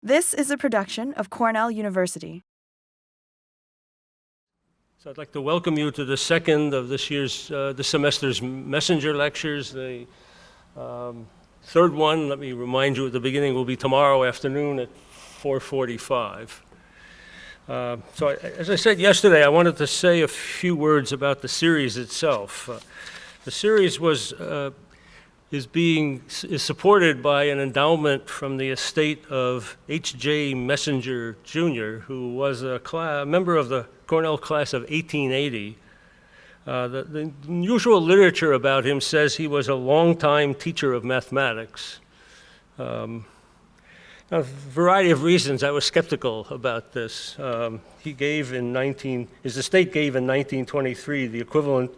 This is a production of Cornell University. So I'd like to welcome you to the second of this year's, this semester's messenger lectures. The third one, let me remind you at the beginning, will be tomorrow afternoon at 4:45. As I said yesterday, I wanted to say a few words about the series itself. The series is supported by an endowment from the estate of H.J. Messenger, Jr., who was a member of the Cornell class of 1880. The usual literature about him says he was a longtime teacher of mathematics. Now, a variety of reasons I was skeptical about this. His estate gave in 1923 the equivalent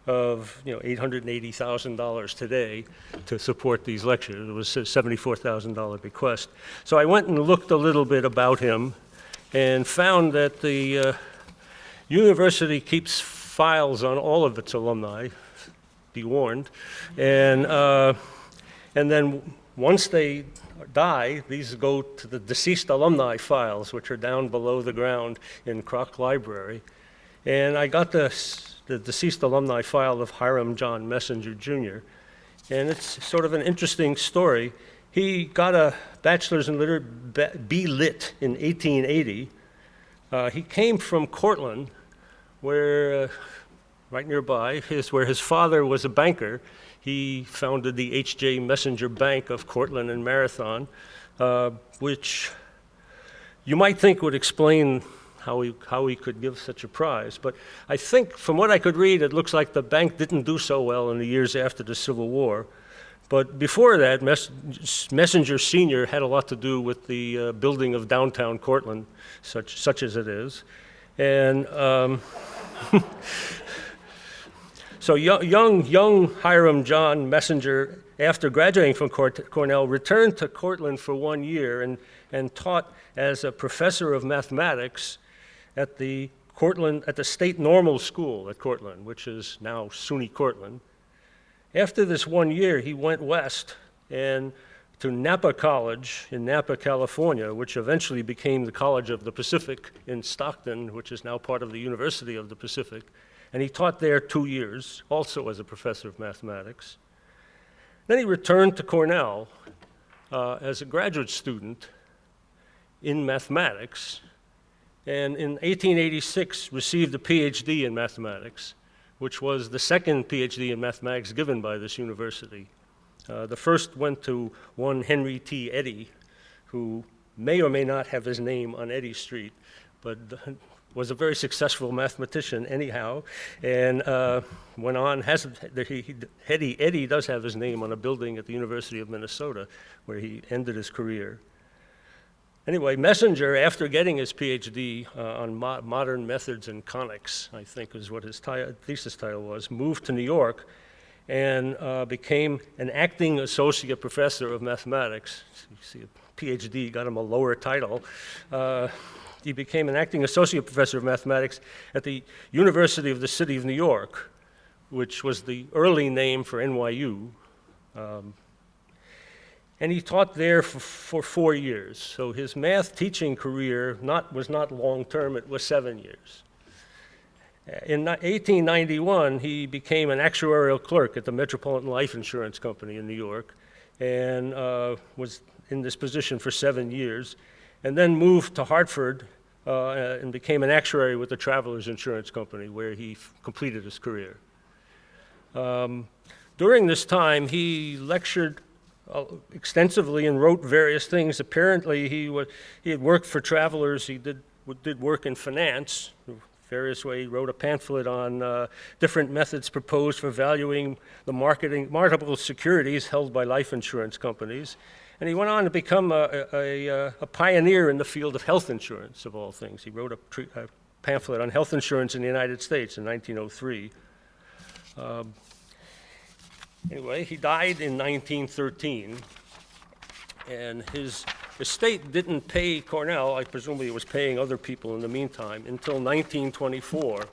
of $880,000 today to support these lectures. It was a $74,000 bequest. So I went and looked a little bit about him and found that the university keeps files on all of its alumni, be warned, and then once they die, these go to the deceased alumni files, which are down below the ground in Kroc Library. And I got the deceased alumni file of Hiram John Messenger, Jr., and it's sort of an interesting story. He got a bachelor's in B.Lit in 1880. He came from Cortland, where, right nearby, where his father was a banker. He founded the H.J. Messenger Bank of Cortland and Marathon, which you might think would explain how he could give such a prize. But I think from what I could read, it looks like the bank didn't do so well in the years after the Civil War. But before that, Messenger Sr. had a lot to do with the building of downtown Cortland, such as it is. And so young Hiram John Messenger, after graduating from Cornell, returned to Cortland for 1 year and taught as a professor of mathematics at the State Normal School at Cortland, which is now SUNY Cortland. After this 1 year, he went west and to Napa College in Napa, California, which eventually became the College of the Pacific in Stockton, which is now part of the University of the Pacific. And he taught there 2 years, also as a professor of mathematics. Then he returned to Cornell as a graduate student in mathematics, and in 1886 received a PhD in mathematics, which was the second PhD in mathematics given by this university. The first went to one Henry T. Eddy, who may or may not have his name on Eddy Street, but was a very successful mathematician anyhow, and went on, Eddy does have his name on a building at the University of Minnesota, where he ended his career. Anyway, Messenger, after getting his PhD on modern methods in conics, I think is what his thesis title was, moved to New York and became an acting associate professor of mathematics. You see, a PhD got him a lower title. He became an acting associate professor of mathematics at the University of the City of New York, which was the early name for NYU. And he taught there for 4 years. So his math teaching career was not long-term, it was 7 years. In 1891, he became an actuarial clerk at the Metropolitan Life Insurance Company in New York, and was in this position for 7 years, and then moved to Hartford and became an actuary with the Travelers Insurance Company, where he completed his career. During this time, he lectured extensively and wrote various things. Apparently, he had worked for Travelers. He did work in finance, various ways. He wrote a pamphlet on different methods proposed for valuing the marketable securities held by life insurance companies. And he went on to become a pioneer in the field of health insurance, of all things. He wrote a pamphlet on health insurance in the United States in 1903. Anyway, he died in 1913, and his estate didn't pay Cornell. I presumably it was paying other people in the meantime, until 1924.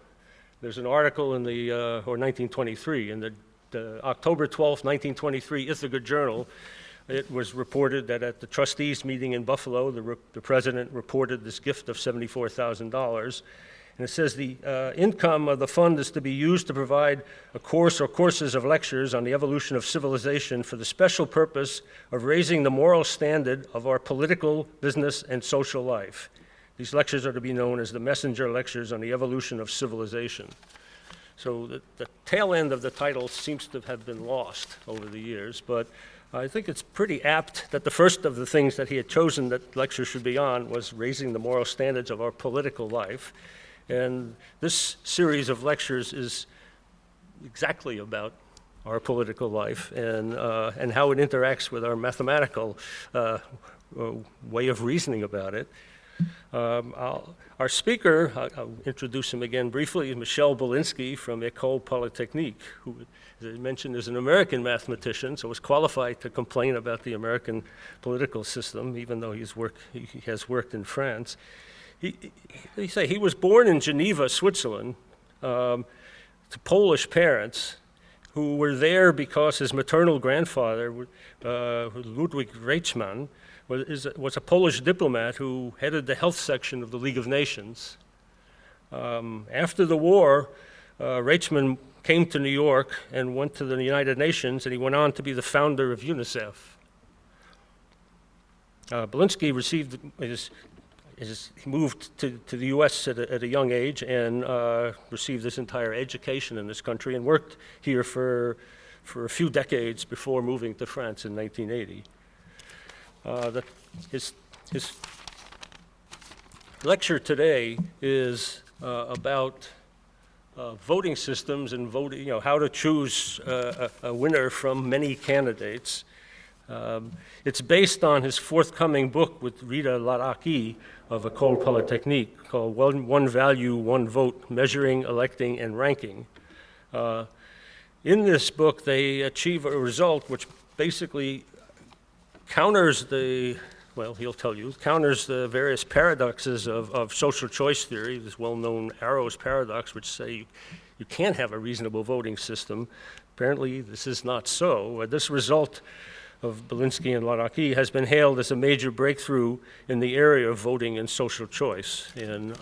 There's an article in or 1923, in the October 12th, 1923 Ithaca Journal, it was reported that at the trustees meeting in Buffalo, the president reported this gift of $74,000. And it says the income of the fund is to be used to provide a course or courses of lectures on the evolution of civilization for the special purpose of raising the moral standard of our political, business, and social life. These lectures are to be known as the Messenger Lectures on the Evolution of Civilization. So the tail end of the title seems to have been lost over the years, but I think it's pretty apt that the first of the things that he had chosen that lecture should be on was raising the moral standards of our political life. And this series of lectures is exactly about our political life and how it interacts with our mathematical way of reasoning about it. Our speaker, I'll introduce him again briefly, is Michel Balinski from École Polytechnique, who, as I mentioned, is an American mathematician, so is qualified to complain about the American political system, even though he has worked in France. He was born in Geneva, Switzerland, to Polish parents who were there because his maternal grandfather, Ludwig Reichmann, was a Polish diplomat who headed the health section of the League of Nations. After the war, Reichmann came to New York and went to the United Nations, and he went on to be the founder of UNICEF. Balinski received he moved to the U.S. at a young age and received his entire education in this country and worked here for a few decades before moving to France in 1980. His lecture today is about voting systems and voting, how to choose a winner from many candidates. It's based on his forthcoming book with Rita Laraki of École Polytechnique called One Value, One Vote, Measuring, Electing, and Ranking. In this book, they achieve a result which basically counters he'll tell you, counters the various paradoxes of social choice theory, this well-known Arrow's paradox, which say you can't have a reasonable voting system. Apparently, this is not so. This result of Balinski and Laraki has been hailed as a major breakthrough in the area of voting and social choice, and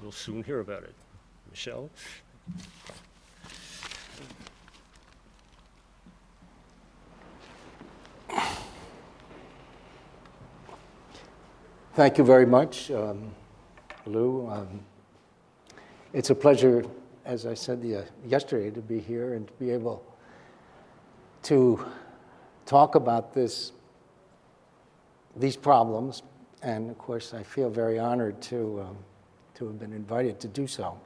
we'll soon hear about it. Michel? Thank you very much, Lou. It's a pleasure, as I said yesterday, to be here and to be able to talk about these problems, and of course I feel very honored to have been invited to do so.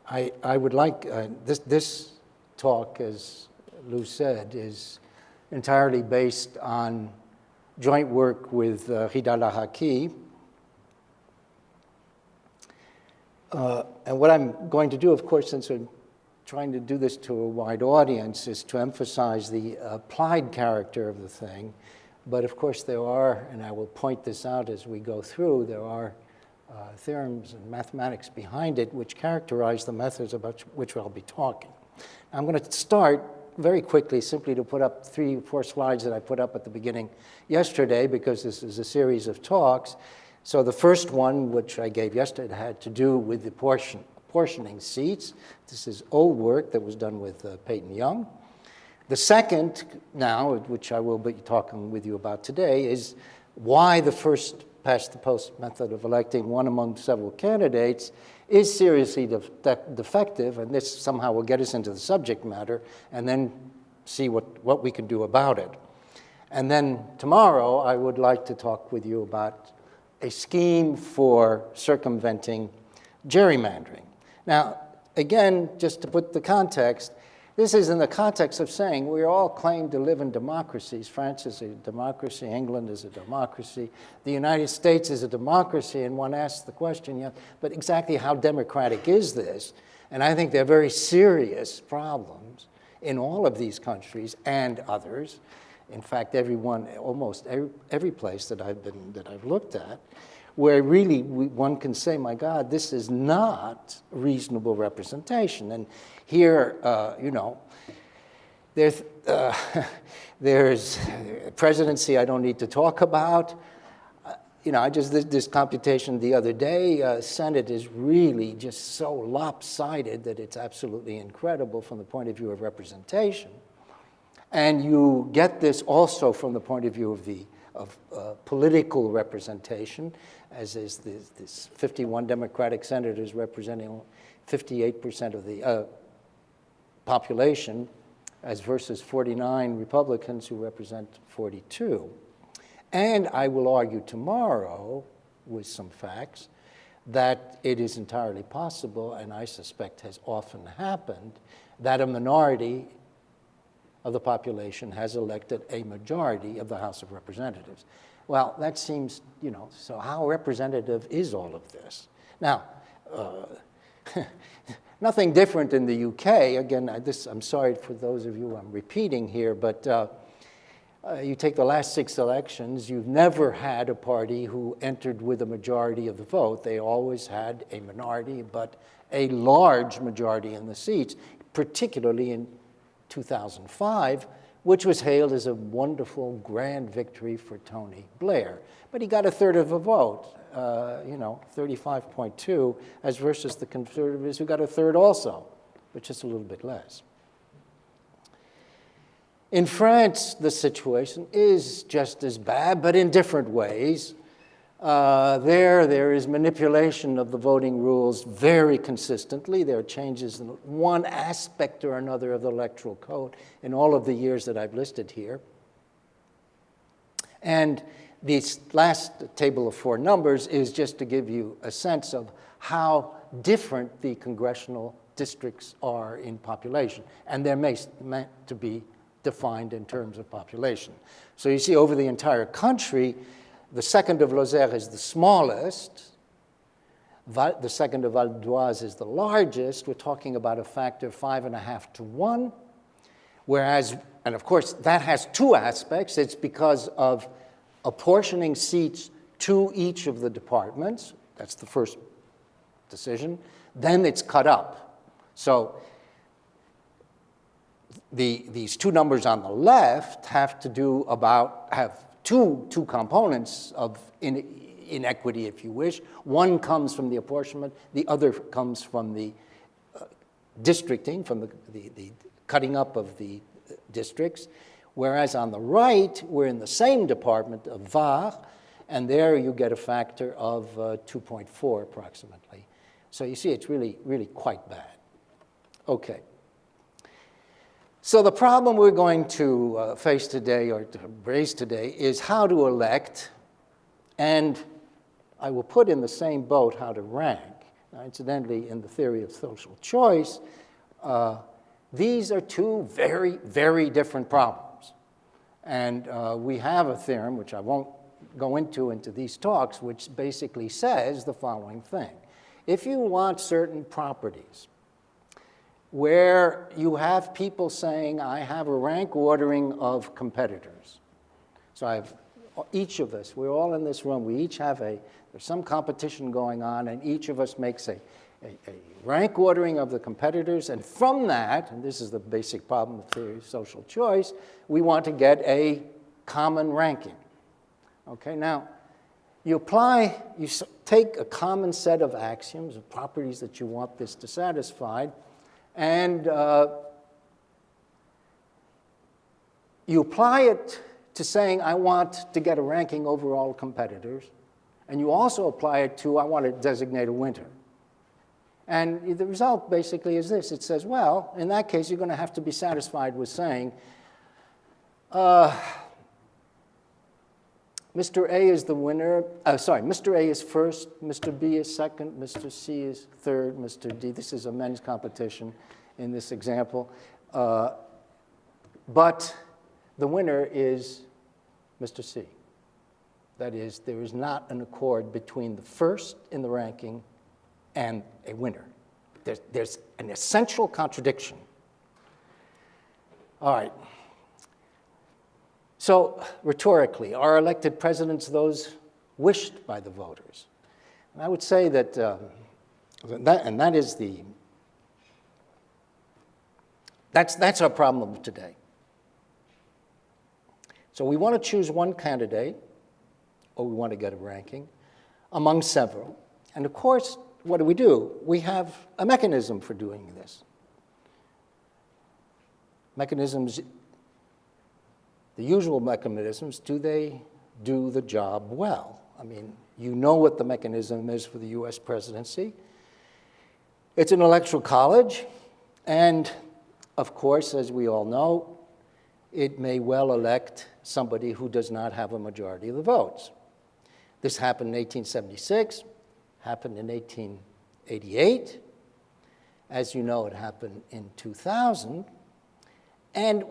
I would like, this talk, as Lou said, is entirely based on joint work with Rita Laraki. And what I'm going to do, of course, since I'm trying to do this to a wide audience, is to emphasize the applied character of the thing. But of course there are, and I will point this out as we go through, there are theorems and mathematics behind it which characterize the methods about which I'll be talking. I'm going to start very quickly simply to put up 3 or 4 slides that I put up at the beginning yesterday, because this is a series of talks. So the first one, which I gave yesterday, had to do with the portioning seats. This is old work that was done with Peyton Young. The second now, which I will be talking with you about today, is why the first past the post method of electing one among several candidates is seriously defective, and this somehow will get us into the subject matter and then see what we can do about it. And then tomorrow I would like to talk with you about a scheme for circumventing gerrymandering. Now, again, just to put the context, this is in the context of saying we all claim to live in democracies. France is a democracy, England is a democracy, the United States is a democracy, and one asks the question, but exactly how democratic is this? And I think there are very serious problems in all of these countries and others. In fact, almost every place that I've looked at, where really one can say, my God, this is not reasonable representation. And here, There's, there's presidency I don't need to talk about. You know, I just did this computation the other day. Senate is really just so lopsided that it's absolutely incredible from the point of view of representation. And you get this also from the point of view of political representation, as is this 51 Democratic senators representing 58% of the population, as versus 49 Republicans who represent 42. And I will argue tomorrow, with some facts, that it is entirely possible, and I suspect has often happened, that a minority of the population has elected a majority of the House of Representatives. Well, that seems, you know, so how representative is all of this? Now, nothing different in the UK. Again, I'm sorry for those of you I'm repeating here, but you take the last 6 elections, you've never had a party who entered with a majority of the vote. They always had a minority, but a large majority in the seats, particularly in 2005, which was hailed as a wonderful, grand victory for Tony Blair. But he got a third of the vote, you know, 35.2, as versus the Conservatives who got a third also, which is a little bit less. In France, the situation is just as bad, but in different ways. There is manipulation of the voting rules very consistently. There are changes in one aspect or another of the electoral code in all of the years that I've listed here. And this last table of 4 numbers is just to give you a sense of how different the congressional districts are in population. And they're meant to be defined in terms of population. So you see over the entire country, the 2nd of Lozère is the smallest. The 2nd of Val d'Oise is the largest. We're talking about a factor of 5.5 to 1. Whereas, and of course, that has 2 aspects. It's because of apportioning seats to each of the departments. That's the first decision. Then it's cut up. So these 2 numbers on the left have two components of inequity, if you wish. One comes from the apportionment, the other comes from the districting, from the cutting up of the districts. Whereas on the right, we're in the same department of Var, and there you get a factor of 2.4 approximately. So you see, it's really, really quite bad. Okay. So the problem we're going to face today, or to raise today, is how to elect, and I will put in the same boat how to rank. Now, incidentally, in the theory of social choice, these are 2 very, very different problems. And we have a theorem, which I won't go into these talks, which basically says the following thing. If you want certain properties, where you have people saying, I have a rank ordering of competitors. So I have each of us, we're all in this room, we each have there's some competition going on, and each of us makes a rank ordering of the competitors, and from that, and this is the basic problem of theory of social choice, we want to get a common ranking. Okay, now, you take a common set of axioms, of properties that you want this to satisfy, and you apply it to saying, I want to get a ranking over all competitors. And you also apply it to, I want to designate a winner. And the result basically is this. It says, well, in that case, you're going to have to be satisfied with saying, Mr. A is the winner. Mr. A is first, Mr. B is second, Mr. C is third, Mr. D. This is a men's competition in this example. But the winner is Mr. C. That is, there is not an accord between the first in the ranking and a winner. There's an essential contradiction. All right. So, rhetorically, are elected presidents those wished by the voters? And I would say that, that's our problem today. So we want to choose one candidate, or we want to get a ranking, among several. And of course, what do? We have a mechanism for doing this. Mechanisms, the usual mechanisms, do they do the job well? I mean, you know what the mechanism is for the US presidency. It's an electoral college, and of course, as we all know, it may well elect somebody who does not have a majority of the votes. This happened in 1876, happened in 1888. As you know, it happened in 2000. And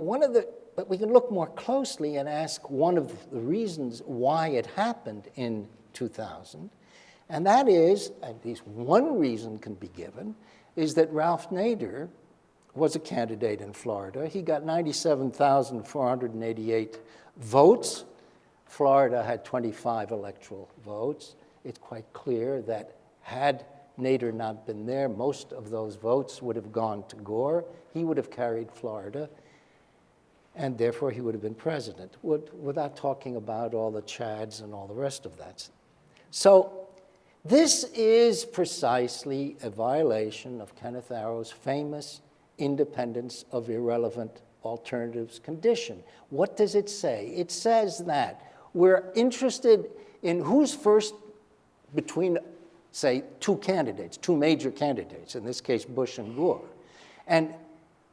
but we can look more closely and ask one of the reasons why it happened in 2000. And that is, at least one reason can be given, is that Ralph Nader was a candidate in Florida. He got 97,488 votes. Florida had 25 electoral votes. It's quite clear that had Nader not been there, most of those votes would have gone to Gore. He would have carried Florida, and therefore he would have been president, without talking about all the Chads and all the rest of that. So this is precisely a violation of Kenneth Arrow's famous independence of irrelevant alternatives condition. What does it say? It says that we're interested in who's first between, say, two candidates, two major candidates, in this case Bush and Gore. And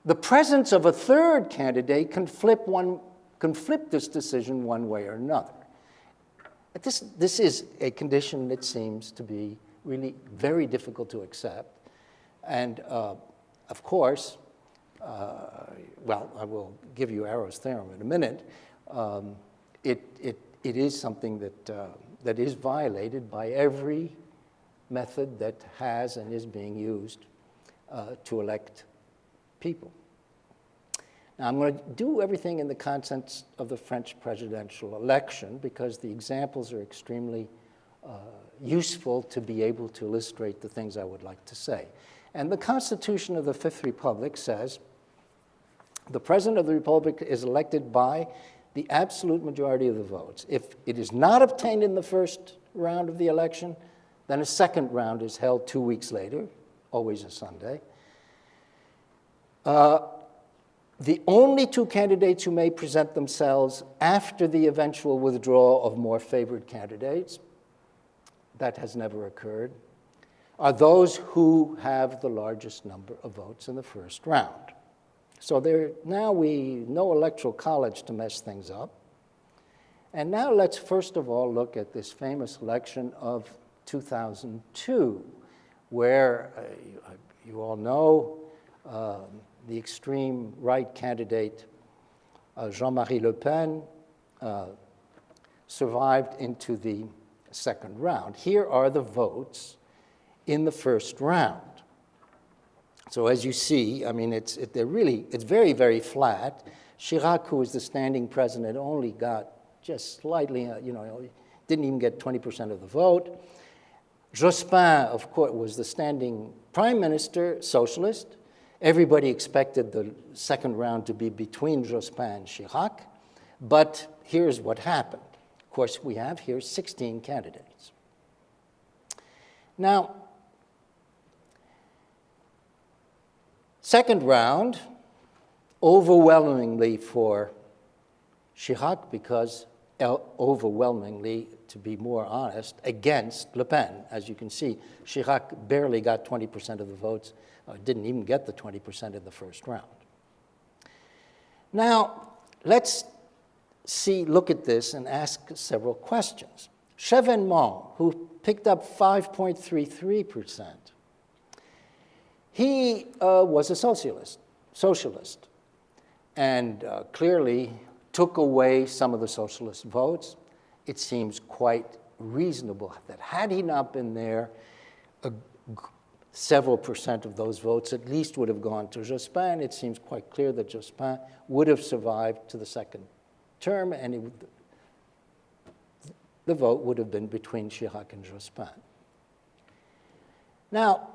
the presence of a third candidate can flip this decision one way or another. This is a condition that seems to be really very difficult to accept. And of course, well, I will give you Arrow's theorem in a minute. It is something that is violated by every method that has and is being used to elect people. Now, I'm going to do everything in the context of the French presidential election because the examples are extremely useful to be able to illustrate the things I would like to say. And the Constitution of the Fifth Republic says the President of the Republic is elected by the absolute majority of the votes. If it is not obtained in the first round of the election, then a second round is held 2 weeks later, always a Sunday. The only two candidates who may present themselves after the eventual withdrawal of more favored candidates, that has never occurred, are those who have the largest number of votes in the first round. So now no electoral college to mess things up. And now let's first of all look at this famous election of 2002, where you all know the extreme right candidate, Jean-Marie Le Pen, survived into the second round. Here are the votes in the first round. So as you see, I mean, it's very, very flat. Chirac, who was the standing president, only got just slightly, didn't even get 20% of the vote. Jospin, of course, was the standing prime minister, socialist. Everybody expected the second round to be between Jospin and Chirac, but here's what happened. Of course, we have here 16 candidates. Now, second round, overwhelmingly for Chirac, because overwhelmingly, to be more honest, against Le Pen. As you can see, Chirac barely got 20% of the votes, didn't even get the 20% in the first round. Now, let's look at this and ask several questions. Chevènement, who picked up 5.33%, he was a socialist, and clearly took away some of the socialist votes. It seems quite reasonable that had he not been there, several percent of those votes at least would have gone to Jospin. It seems quite clear that Jospin would have survived to the second term, and the vote would have been between Chirac and Jospin. Now,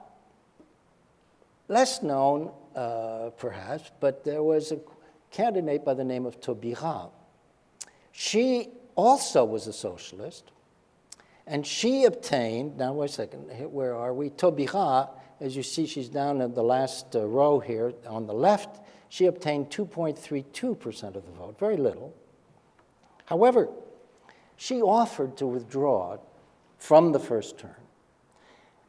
less known, perhaps, but there was a candidate by the name of Taubira. She also was a socialist, and she obtained, now wait a second, where are we? Taubira, as you see, she's down in the last row here on the left. She obtained 2.32% of the vote, very little. However, she offered to withdraw from the first term,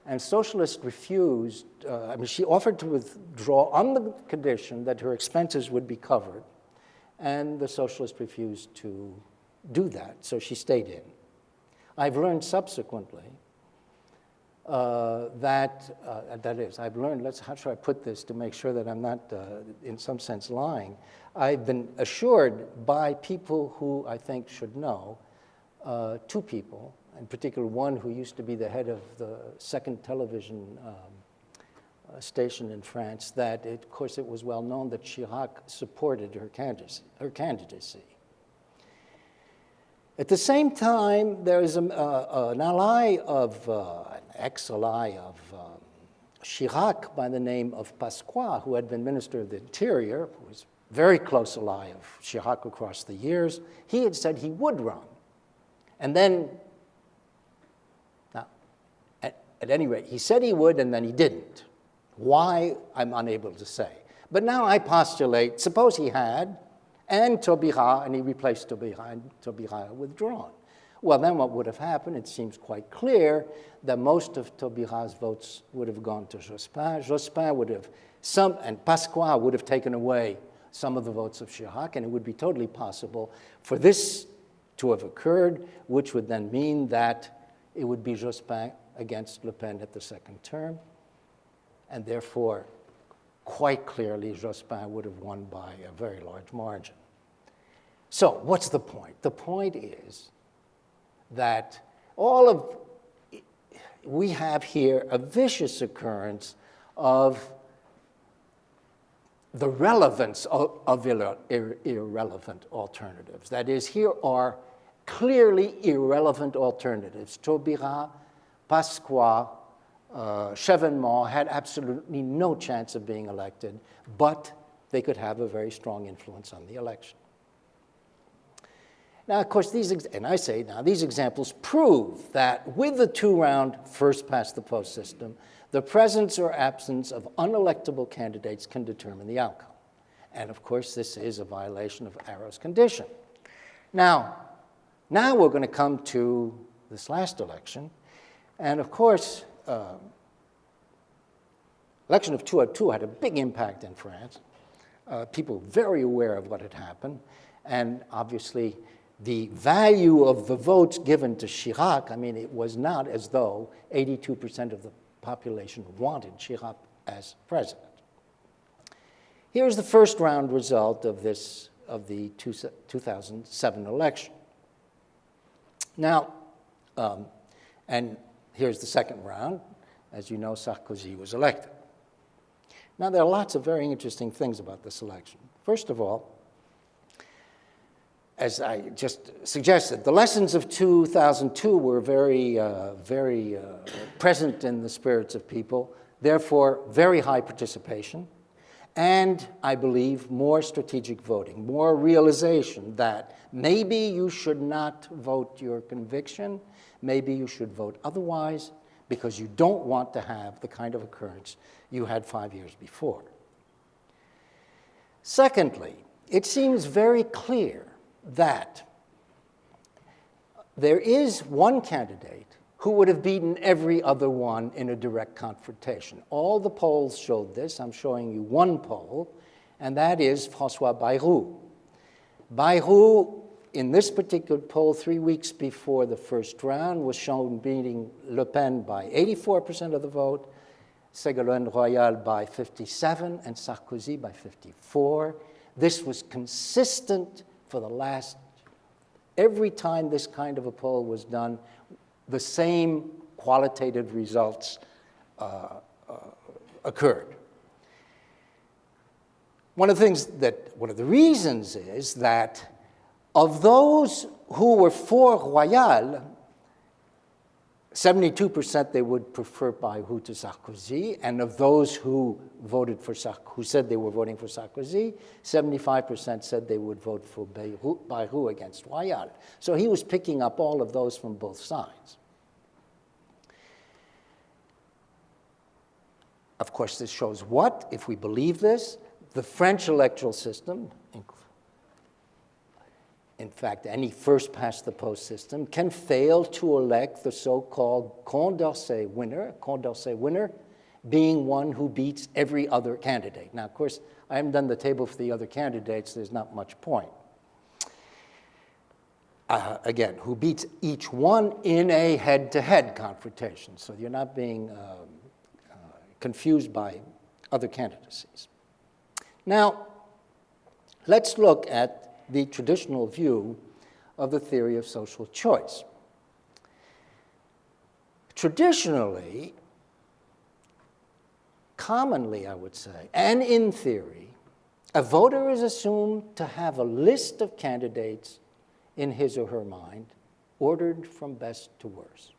and socialists refused. She offered to withdraw on the condition that her expenses would be covered, and the socialists refused to do that, so she stayed in. I've learned subsequently I've learned, how should I put this to make sure that I'm not, in some sense, lying? I've been assured by people who I think should know, two people, in particular one who used to be the head of the second television station in France, that, of course, it was well known that Chirac supported her candidacy. At the same time, there is an ally of, an ex-ally of Chirac by the name of Pasqua, who had been Minister of the Interior, who was a very close ally of Chirac across the years. He had said he would run. And then, now, at any rate, he said he would and then he didn't. Why, I'm unable to say. But now I postulate, suppose he had, and Taubira, and he replaced Taubira, and Taubira withdrawn. Well, then what would have happened? It seems quite clear that most of Taubira's votes would have gone to Jospin. Jospin would have, and Pasqua would have taken away some of the votes of Chirac, and it would be totally possible for this to have occurred, which would then mean that it would be Jospin against Le Pen at the second term, and therefore, quite clearly, Jospin would have won by a very large margin. So what's the point? The point is that we have here a vicious occurrence of the relevance of irrelevant alternatives. That is, here are clearly irrelevant alternatives. Taubira, Pasqua, Chevènement had absolutely no chance of being elected, but they could have a very strong influence on the election. Now, of course, these examples prove that with the two-round first-past-the-post system, the presence or absence of unelectable candidates can determine the outcome. And, of course, this is a violation of Arrow's condition. Now we're going to come to this last election. And, of course, election of 2002 had a big impact in France. People were very aware of what had happened. And, obviously, the value of the votes given to Chirac, it was not as though 82% of the population wanted Chirac as president. Here's the first round result of the 2007 election. Now, and here's the second round. As you know, Sarkozy was elected. Now, there are lots of very interesting things about this election. First of all, as I just suggested, the lessons of 2002 were very present in the spirits of people, therefore very high participation, and I believe more strategic voting, more realization that maybe you should not vote your conviction, maybe you should vote otherwise, because you don't want to have the kind of occurrence you had 5 years before. Secondly, it seems very clear that there is one candidate who would have beaten every other one in a direct confrontation. All the polls showed this. I'm showing you one poll, and that is François Bayrou. Bayrou, in this particular poll, 3 weeks before the first round, was shown beating Le Pen by 84% of the vote, Ségolène Royal by 57%, and Sarkozy by 54%. This was consistent for the last, every time this kind of a poll was done, the same qualitative results occurred. One of the reasons is that of those who were for Royal, 72% they would prefer Bayrou to Sarkozy, and of those who voted for who said they were voting for Sarkozy, 75% said they would vote for Bayrou against Royal. So he was picking up all of those from both sides. Of course, this shows what, if we believe this, the French electoral system, in fact, any first-past-the-post system, can fail to elect the so-called Condorcet winner being one who beats every other candidate. Now, of course, I haven't done the table for the other candidates. There's not much point. Again, who beats each one in a head-to-head confrontation. So you're not being confused by other candidacies. Now, let's look at the traditional view of the theory of social choice. Traditionally, commonly, I would say, and in theory, a voter is assumed to have a list of candidates in his or her mind, ordered from best to worst.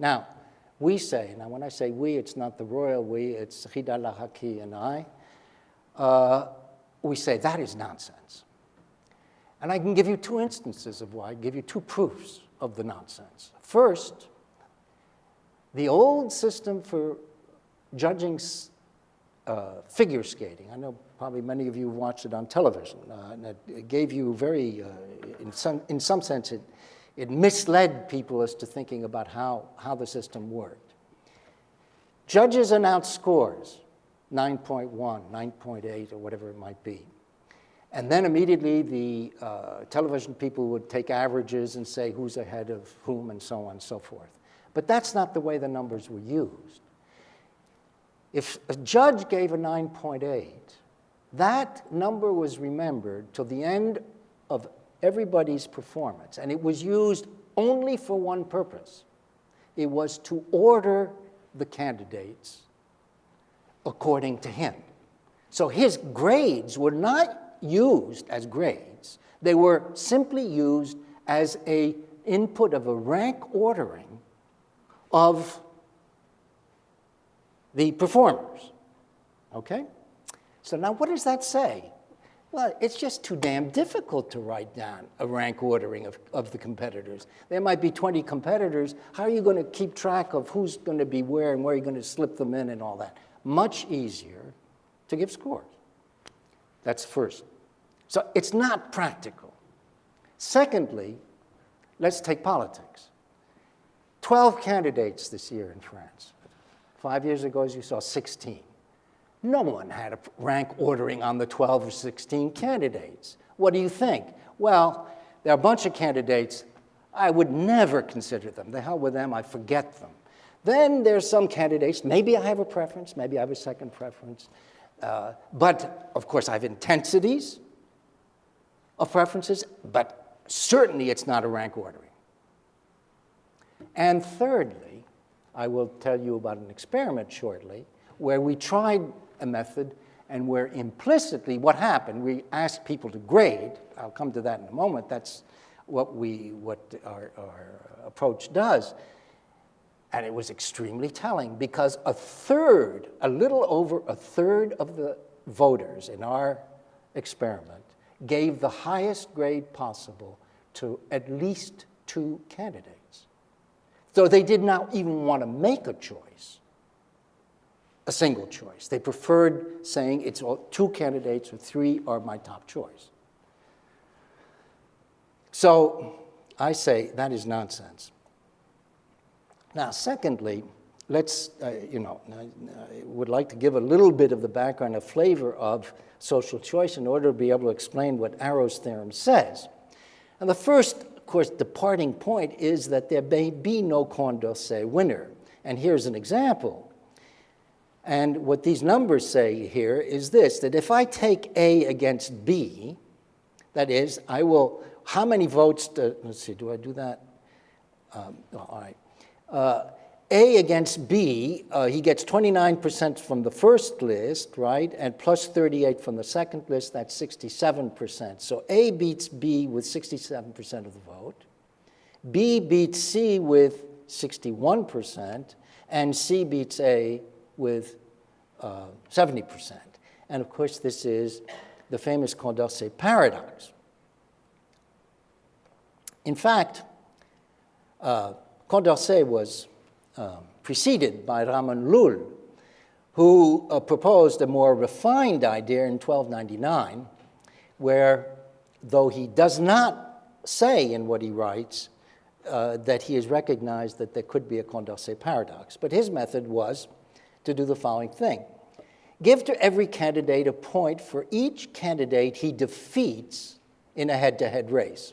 Now, we say, now when I say we, it's not the royal we, it's Rida Lahaki and I, we say that is nonsense. And I can give you two instances of why, I give you two proofs of the nonsense. First, the old system for judging figure skating, I know probably many of you watched it on television, and it gave you very, in some sense, it misled people as to thinking about how the system worked. Judges announced scores, 9.1, 9.8, or whatever it might be. And then immediately the television people would take averages and say who's ahead of whom and so on and so forth. But that's not the way the numbers were used. If a judge gave a 9.8, that number was remembered till the end of everybody's performance. And it was used only for one purpose. It was to order the candidates according to him. So his grades were not used as grades. They were simply used as an input of a rank ordering of the performers, okay? So now what does that say? Well, it's just too damn difficult to write down a rank ordering of the competitors. There might be 20 competitors. How are you going to keep track of who's going to be where and where you're going to slip them in and all that? Much easier to give scores. That's first. So it's not practical. Secondly, let's take politics. 12 candidates this year in France. 5 years ago, as you saw, 16. No one had a rank ordering on the 12 or 16 candidates. What do you think? Well, there are a bunch of candidates. I would never consider them. The hell with them, I forget them. Then there's some candidates. Maybe I have a preference. Maybe I have a second preference. But, of course, I have intensities of preferences, but certainly it's not a rank ordering. And thirdly, I will tell you about an experiment shortly where we tried a method and where implicitly what happened, we asked people to grade. I'll come to that in a moment. That's what our approach does. And it was extremely telling because a little over a third of the voters in our experiment gave the highest grade possible to at least 2 candidates. So they did not even want to make a choice, a single choice. They preferred saying it's 2 candidates or 3 are my top choice. So I say that is nonsense. Now, secondly, let's, I would like to give a little bit of the background, a flavor of social choice in order to be able to explain what Arrow's theorem says. And the first, of course, departing point is that there may be no Condorcet winner. And here's an example. And what these numbers say here is this, that if I take A against B, that is, how many votes, let's see, do I do that? All right. A against B, he gets 29% from the first list, right, and plus 38 from the second list, that's 67%. So A beats B with 67% of the vote. B beats C with 61%, and C beats A with 70%. And of course, this is the famous Condorcet paradox. In fact, Condorcet was preceded by Ramon Llull, who proposed a more refined idea in 1299, where, though he does not say in what he writes that he has recognized that there could be a Condorcet paradox, but his method was to do the following thing. Give to every candidate a point for each candidate he defeats in a head-to-head race.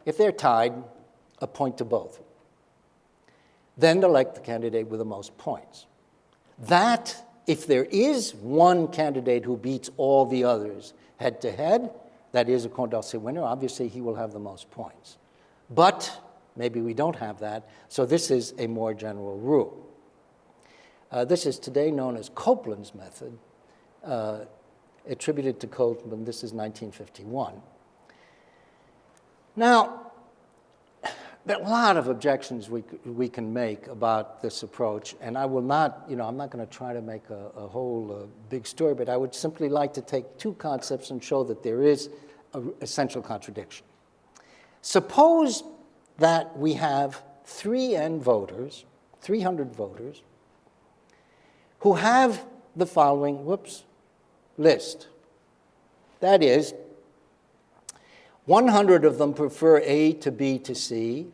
If they're tied, a point to both. Then elect the candidate with the most points. That, if there is one candidate who beats all the others head-to-head, that is a Condorcet winner. Obviously, he will have the most points. But maybe we don't have that, so this is a more general rule. This is today known as Copeland's method, attributed to Copeland. This is 1951. Now, there are a lot of objections we can make about this approach, and I will not, I'm not going to try to make a whole big story, but I would simply like to take two concepts and show that there is an essential contradiction. Suppose that we have 300 voters, who have the following, list. That is, 100 of them prefer A to B to C,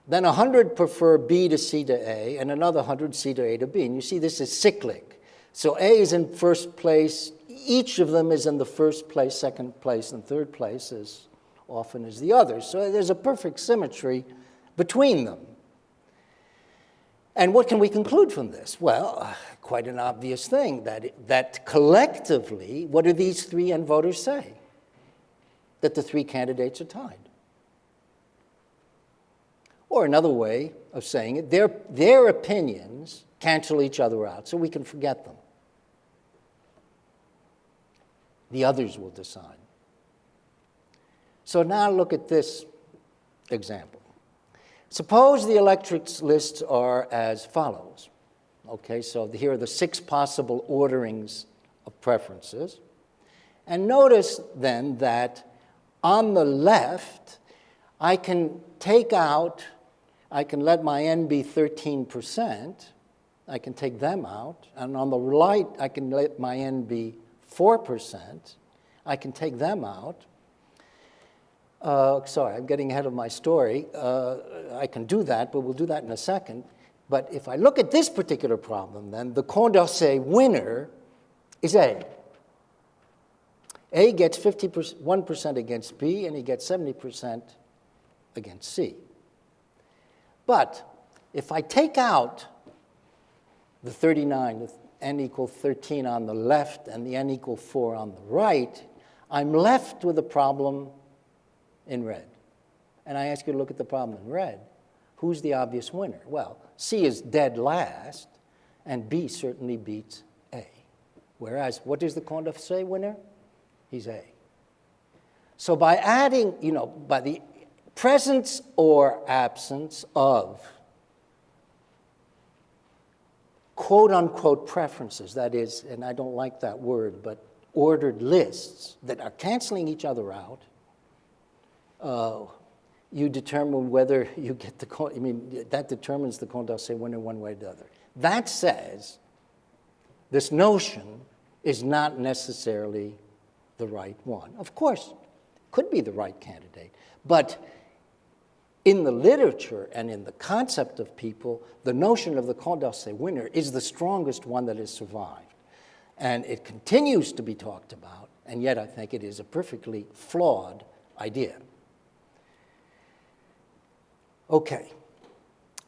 then 100 prefer B to C to A, and another 100 C to A to B. And you see this is cyclic. So A is in first place. Each of them is in the first place, second place, and third place as often as the others. So there's a perfect symmetry between them. And what can we conclude from this? Well, quite an obvious thing, that collectively, what do these 3N voters say? That the three candidates are tied. Or another way of saying it, their opinions cancel each other out, so we can forget them. The others will decide. So now look at this example. Suppose the electorate lists are as follows. Okay, so here are the 6 possible orderings of preferences. And notice then that on the left, I can let my N be 13%. I can take them out. And on the right, I can let my N be 4%. I can take them out. Sorry, I'm getting ahead of my story. I can do that, but we'll do that in a second. But if I look at this particular problem, then the Condorcet winner is A. A gets 51% against B, and he gets 70% against C. But if I take out the 39, the N equal 13 on the left and the N equal 4 on the right, I'm left with a problem in red. And I ask you to look at the problem in red. Who's the obvious winner? Well, C is dead last, and B certainly beats A. Whereas, what is the Condorcet winner? He's A. So by adding, by the presence or absence of quote-unquote preferences, that is, and I don't like that word, but ordered lists that are canceling each other out, you determine whether you get that determines the Condorcet winner one way or the other. That says this notion is not necessarily the right one. Of course, could be the right candidate, but in the literature and in the concept of people, the notion of the Condorcet winner is the strongest one that has survived. And it continues to be talked about, and yet I think it is a perfectly flawed idea. Okay.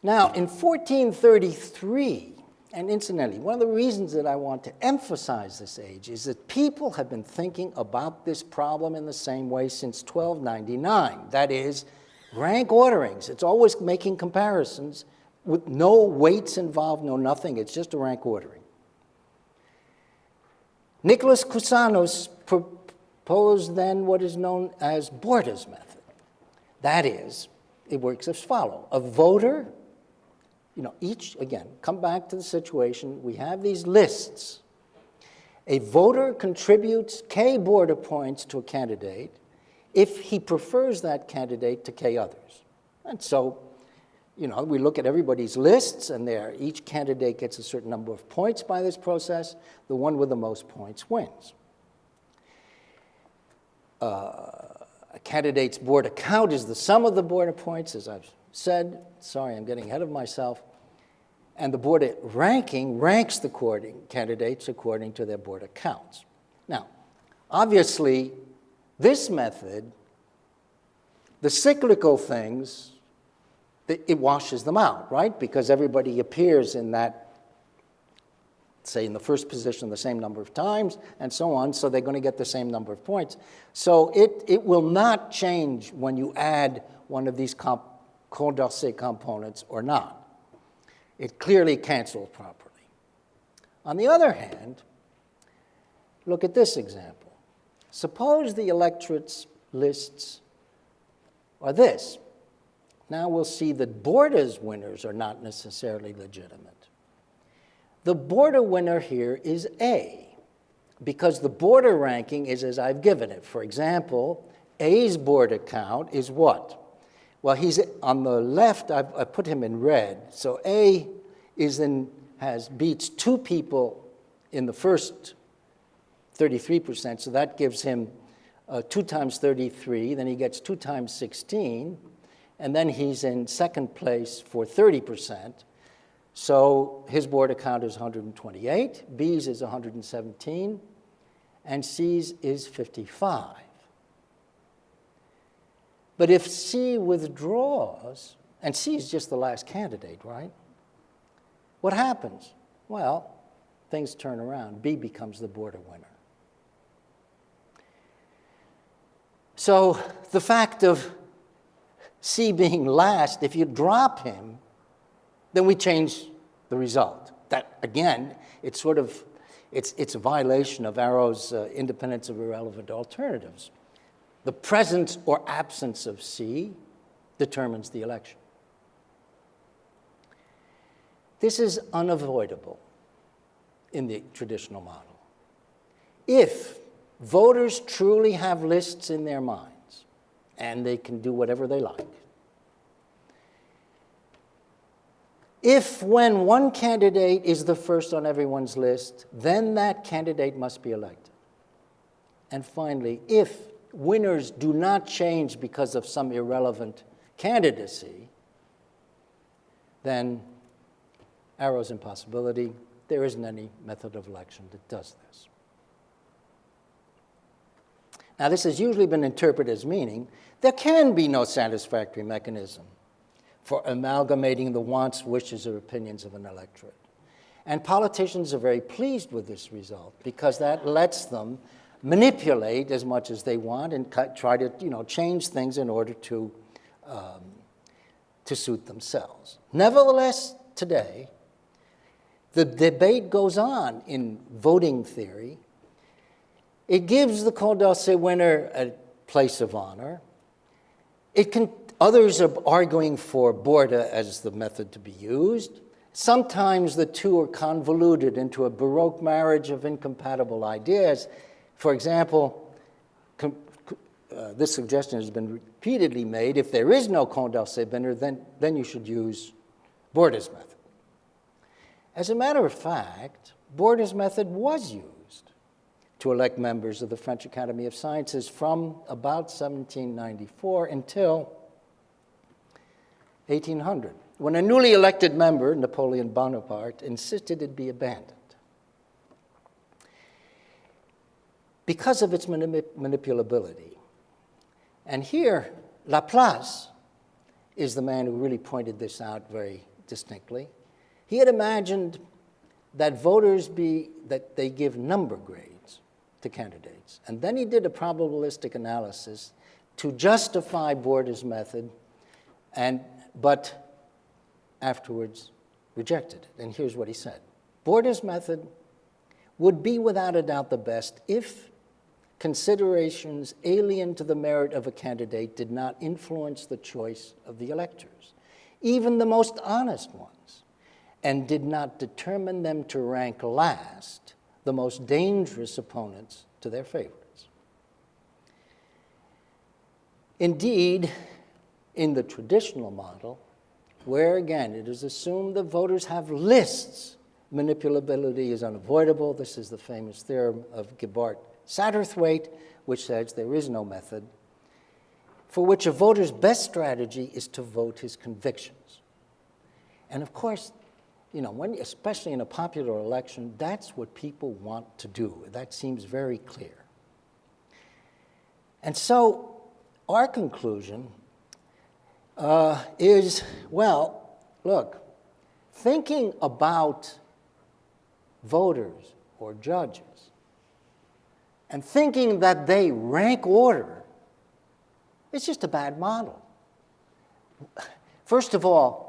Now, in 1433, and incidentally, one of the reasons that I want to emphasize this age is that people have been thinking about this problem in the same way since 1299. That is, rank orderings. It's always making comparisons with no weights involved, no nothing. It's just a rank ordering. Nicholas Cusanus proposed then what is known as Borda's method. That is, it works as follows. A voter, again, come back to the situation. We have these lists. A voter contributes K Borda points to a candidate if he prefers that candidate to K others. And so, we look at everybody's lists, and each candidate gets a certain number of points by this process. The one with the most points wins. A candidate's Borda count is the sum of the Borda points, as I've said. Sorry, I'm getting ahead of myself. And the Borda ranking ranks the candidates according to their Borda counts. Now, obviously, this method, the cyclical things, it washes them out, right? Because everybody appears in that, say, in the first position the same number of times, and so on, so they're going to get the same number of points. So it will not change when you add one of these Condorcet components or not. It clearly cancels properly. On the other hand, look at this example. Suppose the electorate's lists are this. Now we'll see that Borda's winners are not necessarily legitimate. The Borda winner here is A, because the Borda ranking is as I've given it. For example, A's Borda count is what? Well, he's on the left. I put him in red. So A beats two people in the first 33%. So that gives him 2 times 33. Then he gets 2 times 16, and then he's in second place for 30%. So his Borda count is 128. B's is 117, and C's is 55. But if C withdraws, and C is just the last candidate, right? What happens? Well, things turn around. B becomes the Borda winner. So the fact of C being last, if you drop him, then we change the result. That, again, it's a violation of Arrow's independence of irrelevant alternatives. The presence or absence of C determines the election. This is unavoidable in the traditional model. If voters truly have lists in their minds, and they can do whatever they like, if when one candidate is the first on everyone's list, then that candidate must be elected. And finally, if winners do not change because of some irrelevant candidacy, then Arrow's impossibility. There isn't any method of election that does this. Now, this has usually been interpreted as meaning there can be no satisfactory mechanism for amalgamating the wants, wishes, or opinions of an electorate. And politicians are very pleased with this result because that lets them manipulate as much as they want and try to change things in order to suit themselves. Nevertheless, today, the debate goes on in voting theory. It gives the Condorcet winner a place of honor. Others are arguing for Borda as the method to be used. Sometimes the two are convoluted into a Baroque marriage of incompatible ideas. For example, this suggestion has been repeatedly made. If there is no Condorcet winner, then you should use Borda's method. As a matter of fact, Borda's method was used to elect members of the French Academy of Sciences from about 1794 until 1800, when a newly elected member, Napoleon Bonaparte, insisted it be abandoned because of its manipulability. And here, Laplace is the man who really pointed this out very distinctly. He had imagined that that they give number grades to candidates. And then he did a probabilistic analysis to justify Borda's method, but afterwards rejected it. And here's what he said. Borda's method would be without a doubt the best if considerations alien to the merit of a candidate did not influence the choice of the electors, even the most honest ones, and did not determine them to rank last, the most dangerous opponents to their favorites. Indeed, in the traditional model, where again it is assumed that voters have lists, manipulability is unavoidable. This is the famous theorem of Gebhardt-Satterthwaite, which says there is no method, for which a voter's best strategy is to vote his convictions. And of course, especially in a popular election, that's what people want to do. That seems very clear. And so our conclusion is, well, look, thinking about voters or judges and thinking that they rank order, it's just a bad model. First of all,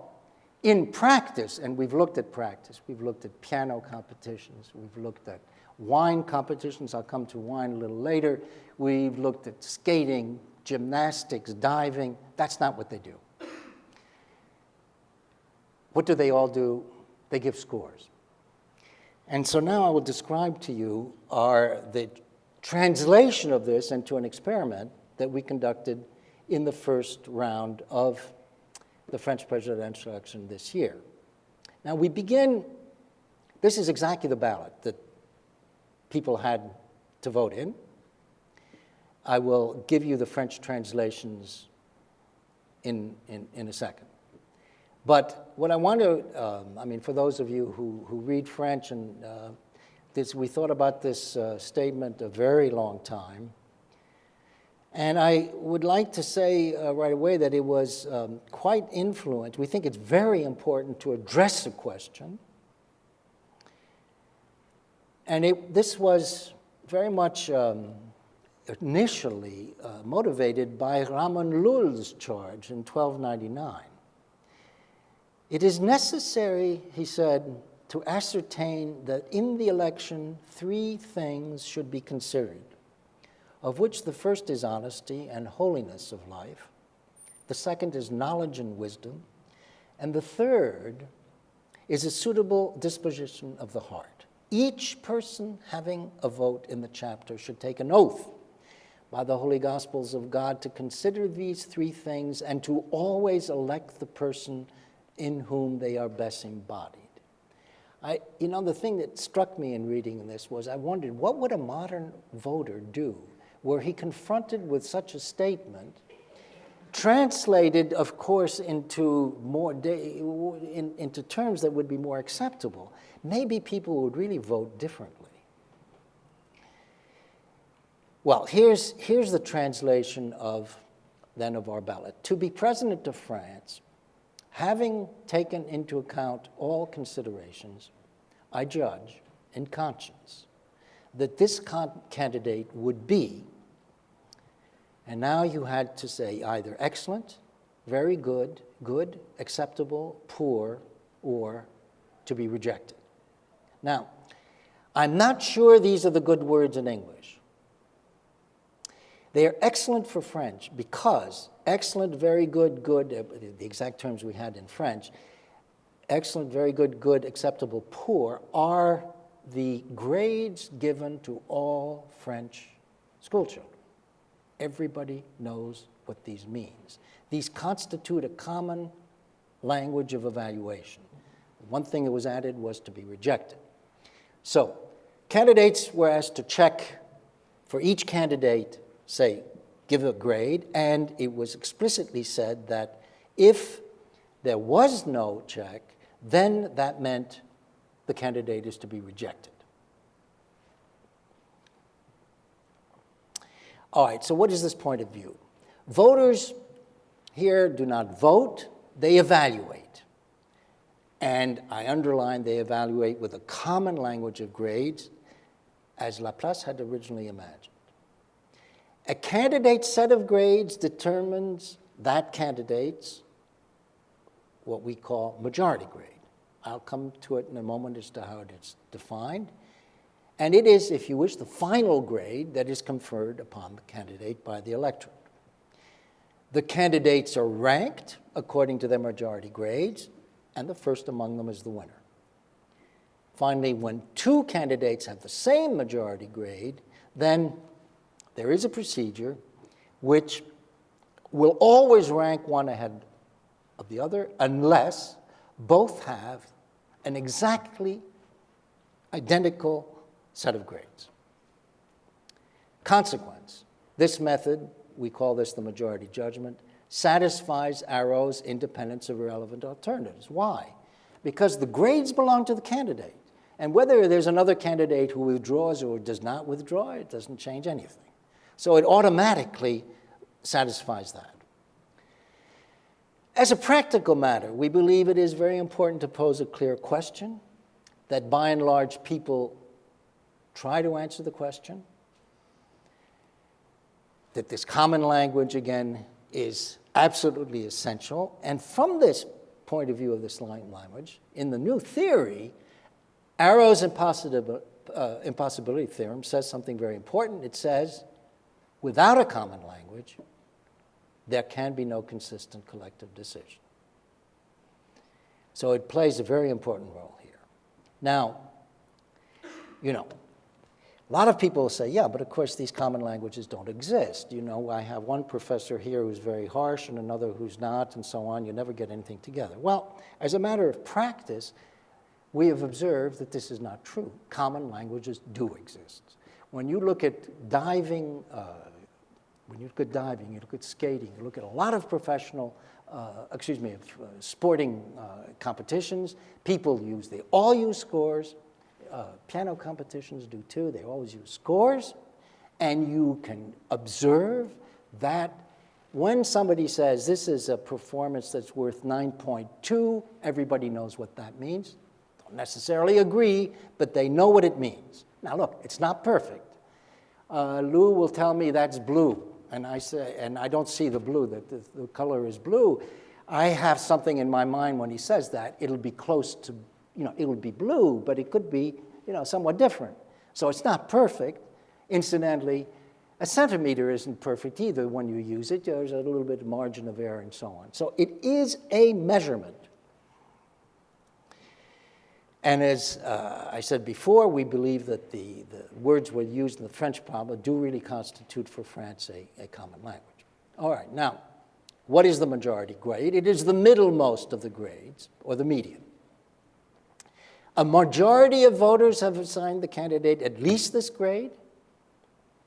in practice, and we've looked at practice, we've looked at piano competitions, we've looked at wine competitions, I'll come to wine a little later, we've looked at skating, gymnastics, diving. That's not what they do. What do they all do? They give scores. And so now I will describe to you the translation of this into an experiment that we conducted in the first round of the French presidential election this year. Now we begin, this is exactly the ballot that people had to vote in. I will give you the French translations in a second. But what I want to, for those of you who read French, and we thought about this statement a very long time. And I would like to say right away that it was quite influenced. We think it's very important to address the question. And this was very much initially motivated by Ramon Lull's charge in 1299. It is necessary, he said, to ascertain that in the election 3 things should be considered, of which the first is honesty and holiness of life, the second is knowledge and wisdom, and the third is a suitable disposition of the heart. Each person having a vote in the chapter should take an oath by the holy gospels of God to consider these 3 things and to always elect the person in whom they are best embodied. The thing that struck me in reading this was I wondered, what would a modern voter do were he confronted with such a statement, translated, of course, into into terms that would be more acceptable? Maybe people would really vote differently. Well, here's the translation of our ballot. To be president of France, having taken into account all considerations, I judge in conscience that this candidate would be, and now you had to say either excellent, very good, good, acceptable, poor, or to be rejected. Now, I'm not sure these are the good words in English. They are excellent for French because excellent, very good, good, the exact terms we had in French, excellent, very good, good, acceptable, poor are the grades given to all French schoolchildren. Everybody knows what these means. These constitute a common language of evaluation. One thing that was added was to be rejected. So candidates were asked to check for each candidate, say, give a grade, and it was explicitly said that if there was no check, then that meant the candidate is to be rejected. All right, so what is this point of view? Voters here do not vote, they evaluate. And I underline they evaluate with a common language of grades, as Laplace had originally imagined. A candidate's set of grades determines that candidate's what we call majority grade. I'll come to it in a moment as to how it is defined. And it is, if you wish, the final grade that is conferred upon the candidate by the electorate. The candidates are ranked according to their majority grades, and the first among them is the winner. Finally, when two candidates have the same majority grade, then there is a procedure which will always rank one ahead of the other unless both have an exactly identical set of grades. Consequence, this method, we call this the majority judgment, satisfies Arrow's independence of irrelevant alternatives. Why? Because the grades belong to the candidate. And whether there's another candidate who withdraws or does not withdraw, it doesn't change anything. So it automatically satisfies that. As a practical matter, we believe it is very important to pose a clear question, that by and large people try to answer the question, that this common language, again, is absolutely essential. And from this point of view of this language, in the new theory, Arrow's impossibility theorem says something very important. It says, without a common language, there can be no consistent collective decision. So it plays a very important role here. Now, you know, a lot of people will say, yeah, but of course these common languages don't exist. You know, I have one professor here who's very harsh and another who's not, and so on. You never get anything together. Well, as a matter of practice, we have observed that this is not true. Common languages do exist. When you look at diving, you look at skating, you look at a lot of professional, sporting competitions, they all use scores. Piano competitions do too. They always use scores. And you can observe that when somebody says this is a performance that's worth 9.2, everybody knows what that means. Don't necessarily agree, but they know what it means. Now look, it's not perfect. Lou will tell me that's blue. And I say, and I don't see the blue, that the color is blue. I have something in my mind when he says that. It'll be close to, it'll be blue, but it could be, somewhat different. So it's not perfect. Incidentally, a centimeter isn't perfect either when you use it. There's a little bit of margin of error and so on. So it is a measurement. And as I said before, we believe that the words we used in the French problem do really constitute for France a common language. All right, now, what is the majority grade? It is the middlemost of the grades, or the median. A majority of voters have assigned the candidate at least this grade,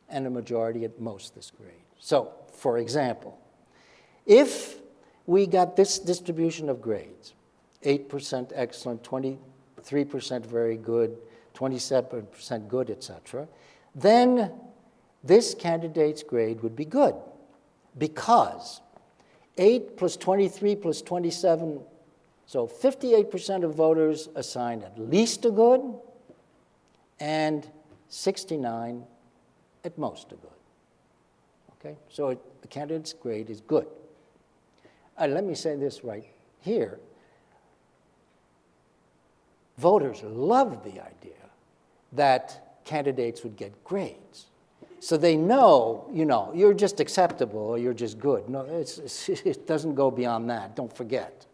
and a majority at most this grade. So, for example, if we got this distribution of grades, 8% excellent, 23% very good, 27% good, etc., then this candidate's grade would be good, because 8 plus 23 plus 27, so 58% of voters assigned at least a good, and 69 at most a good. Okay, so the candidate's grade is good. Let me say this right here. Voters love the idea that candidates would get grades. So they know, you're just acceptable or you're just good. No, it doesn't go beyond that. Don't forget.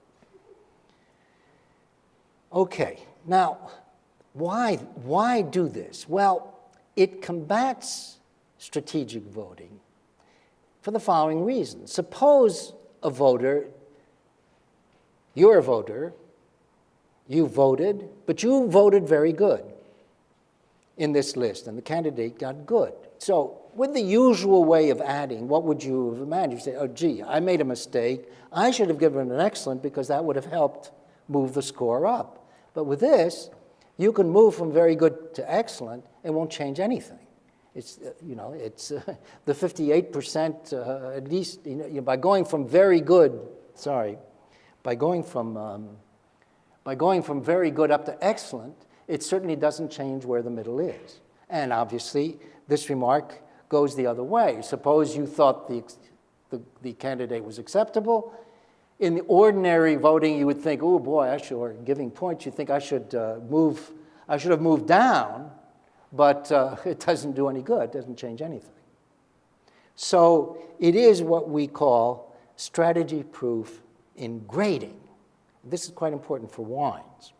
Okay, now, why do this? Well, it combats strategic voting for the following reason. Suppose a voter, you're a voter, you voted, but you voted very good in this list, and the candidate got good. So with the usual way of adding, what would you have imagined? You say, oh, gee, I made a mistake. I should have given an excellent because that would have helped move the score up. But with this, you can move from very good to excellent. It won't change anything. It's, it's the 58% at least, by going from very good, by going from very good up to excellent, it certainly doesn't change where the middle is. And obviously, this remark goes the other way. Suppose you thought the candidate was acceptable. In the ordinary voting, you would think, oh boy, or giving points, you think I should have moved down. but it doesn't do any good, doesn't change anything. So it is what we call strategy proof in grading. This is quite important for wines.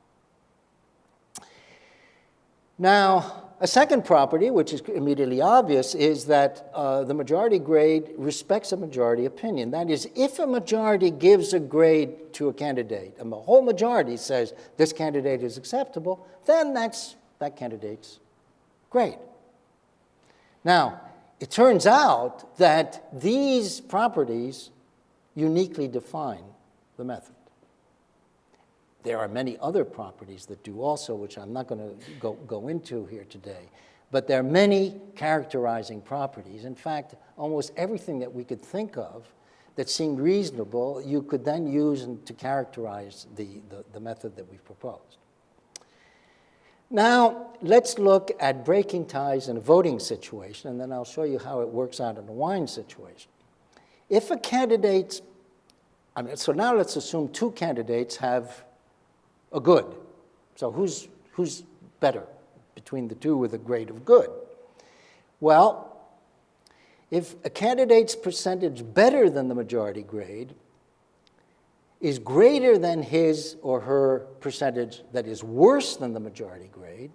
Now, a second property, which is immediately obvious, is that the majority grade respects a majority opinion. That is, if a majority gives a grade to a candidate, and the whole majority says this candidate is acceptable, then that's that candidate's grade. Now, it turns out that these properties uniquely define the method. There are many other properties that do also, which I'm not going to go into here today. But there are many characterizing properties. In fact, almost everything that we could think of that seemed reasonable, you could then use to characterize the method that we've proposed. Now, let's look at breaking ties in a voting situation, and then I'll show you how it works out in a wine situation. If a candidate, so now let's assume two candidates have a good. So who's better between the two with a grade of good? Well, if a candidate's percentage better than the majority grade is greater than his or her percentage that is worse than the majority grade,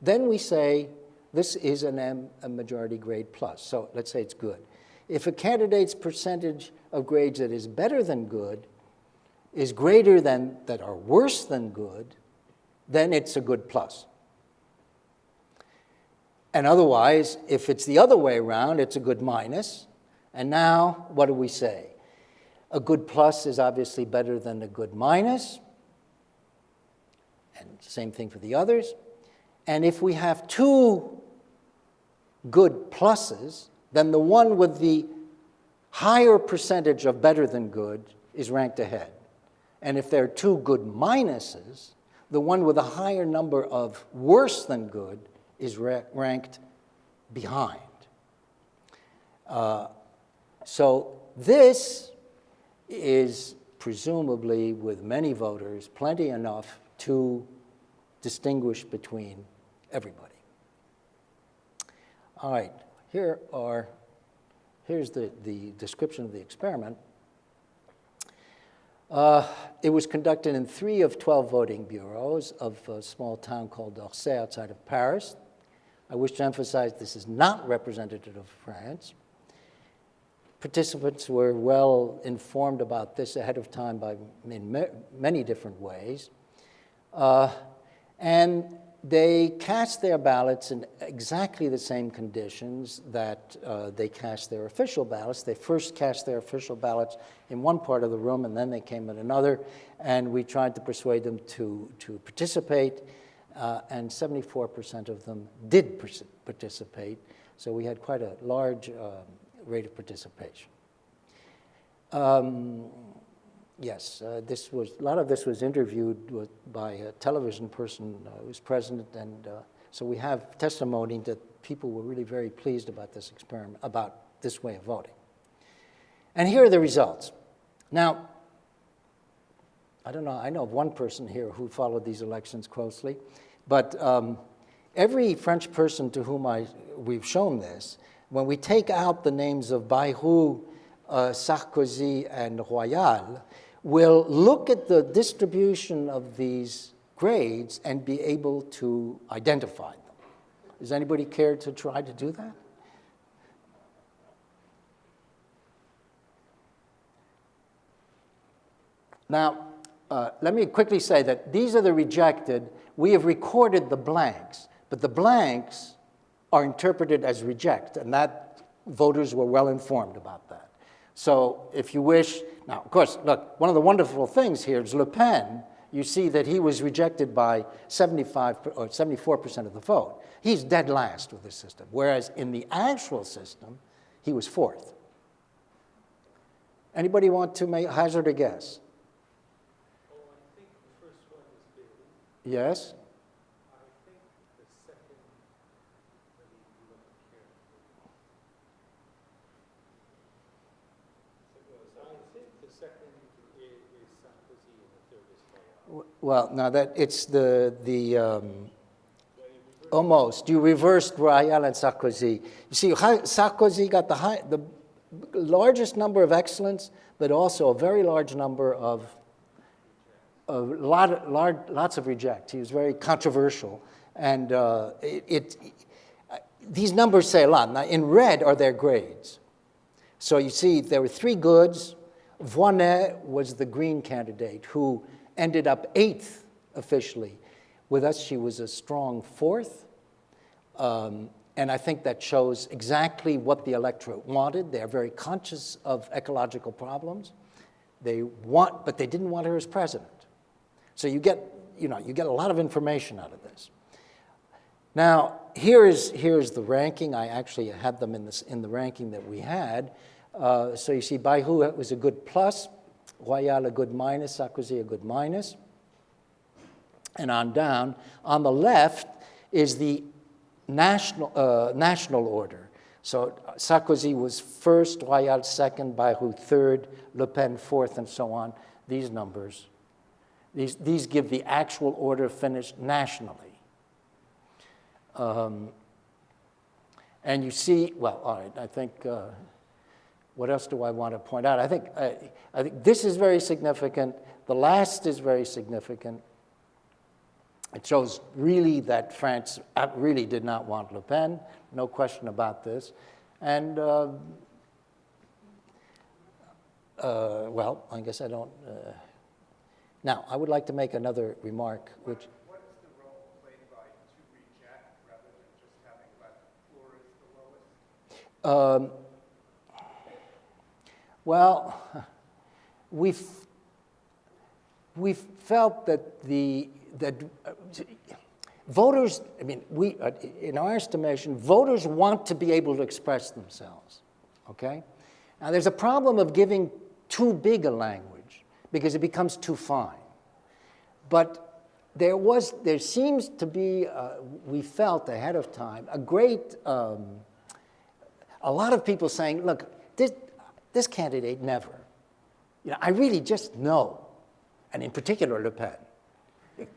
then we say this is a majority grade plus. So let's say it's good. If a candidate's percentage of grades that is better than good is greater than that are worse than good, then it's a good plus. And otherwise, if it's the other way around, it's a good minus. And now, what do we say? A good plus is obviously better than a good minus. And same thing for the others. And if we have two good pluses, then the one with the higher percentage of better than good is ranked ahead. And if there are two good minuses, the one with a higher number of worse than good is ranked behind. So this is presumably, with many voters, plenty enough to distinguish between everybody. All right, here's the description of the experiment. It was conducted in 3 of 12 voting bureaus of a small town called Orsay outside of Paris. I wish to emphasize this is not representative of France. Participants were well informed about this ahead of time in many different ways. And they cast their ballots in exactly the same conditions that they cast their official ballots. They first cast their official ballots in one part of the room, and then they came in another, and we tried to persuade them to participate, and 74% of them did participate, so we had quite a large rate of participation. Yes, a lot of this was interviewed by a television person who was present, and so we have testimony that people were really very pleased about this experiment, about this way of voting. And here are the results. Now, I don't know, I know of one person here who followed these elections closely, but every French person to whom we've shown this, when we take out the names of Bayrou, Sarkozy, and Royal, will look at the distribution of these grades and be able to identify them. Does anybody care to try to do that? Now, let me quickly say that these are the rejected. We have recorded the blanks, but the blanks are interpreted as reject, and that voters were well informed about that. So if you wish, now, of course, look, one of the wonderful things here is Le Pen. You see that he was rejected by 75 or 74% of the vote. He's dead last with this system, whereas in the actual system, he was fourth. Anybody want to hazard a guess? Oh, I think the first one is Bailey. Yes? I think the second, let me look carefully. I think the second is Sarkozy and the third is Royal. Well, now that it's the Well, in reverse Almost. You reversed Royal and Sarkozy. You see, Sarkozy got the largest number of excellence, but also a very large number of lots of reject. He was very controversial. And these numbers say a lot. Now, in red are their grades. So you see, there were 3 goods. Voinet was the green candidate who ended up 8th officially. With us, she was a strong 4th. And I think that shows exactly what the electorate wanted. They're very conscious of ecological problems. But they didn't want her as president. So you get a lot of information out of this. Now, here is the ranking. I actually had them in the ranking that we had. So you see, Bayrou was a good plus, Royal a good minus, Sarkozy a good minus, and on down. On the left is the national order. So Sarkozy was first, Royal second, Bayrou third, Le Pen fourth, and so on. These numbers, these give the actual order finished nationally. And you see, well, all right, I think, what else do I want to point out? I think this is very significant. The last is very significant. It shows really that France really did not want Le Pen, no question about this. And, well, I guess I don't. Now, I would like to make another remark, which. What is the role played by to reject rather than just having left floor as the lowest? Well, we felt that voters, I mean, in our estimation, voters want to be able to express themselves, okay? Now, there's a problem of giving too big a language because it becomes too fine. But there seems to be, we felt ahead of time, a lot of people saying, look, this candidate never. I really just know, and in particular Le Pen.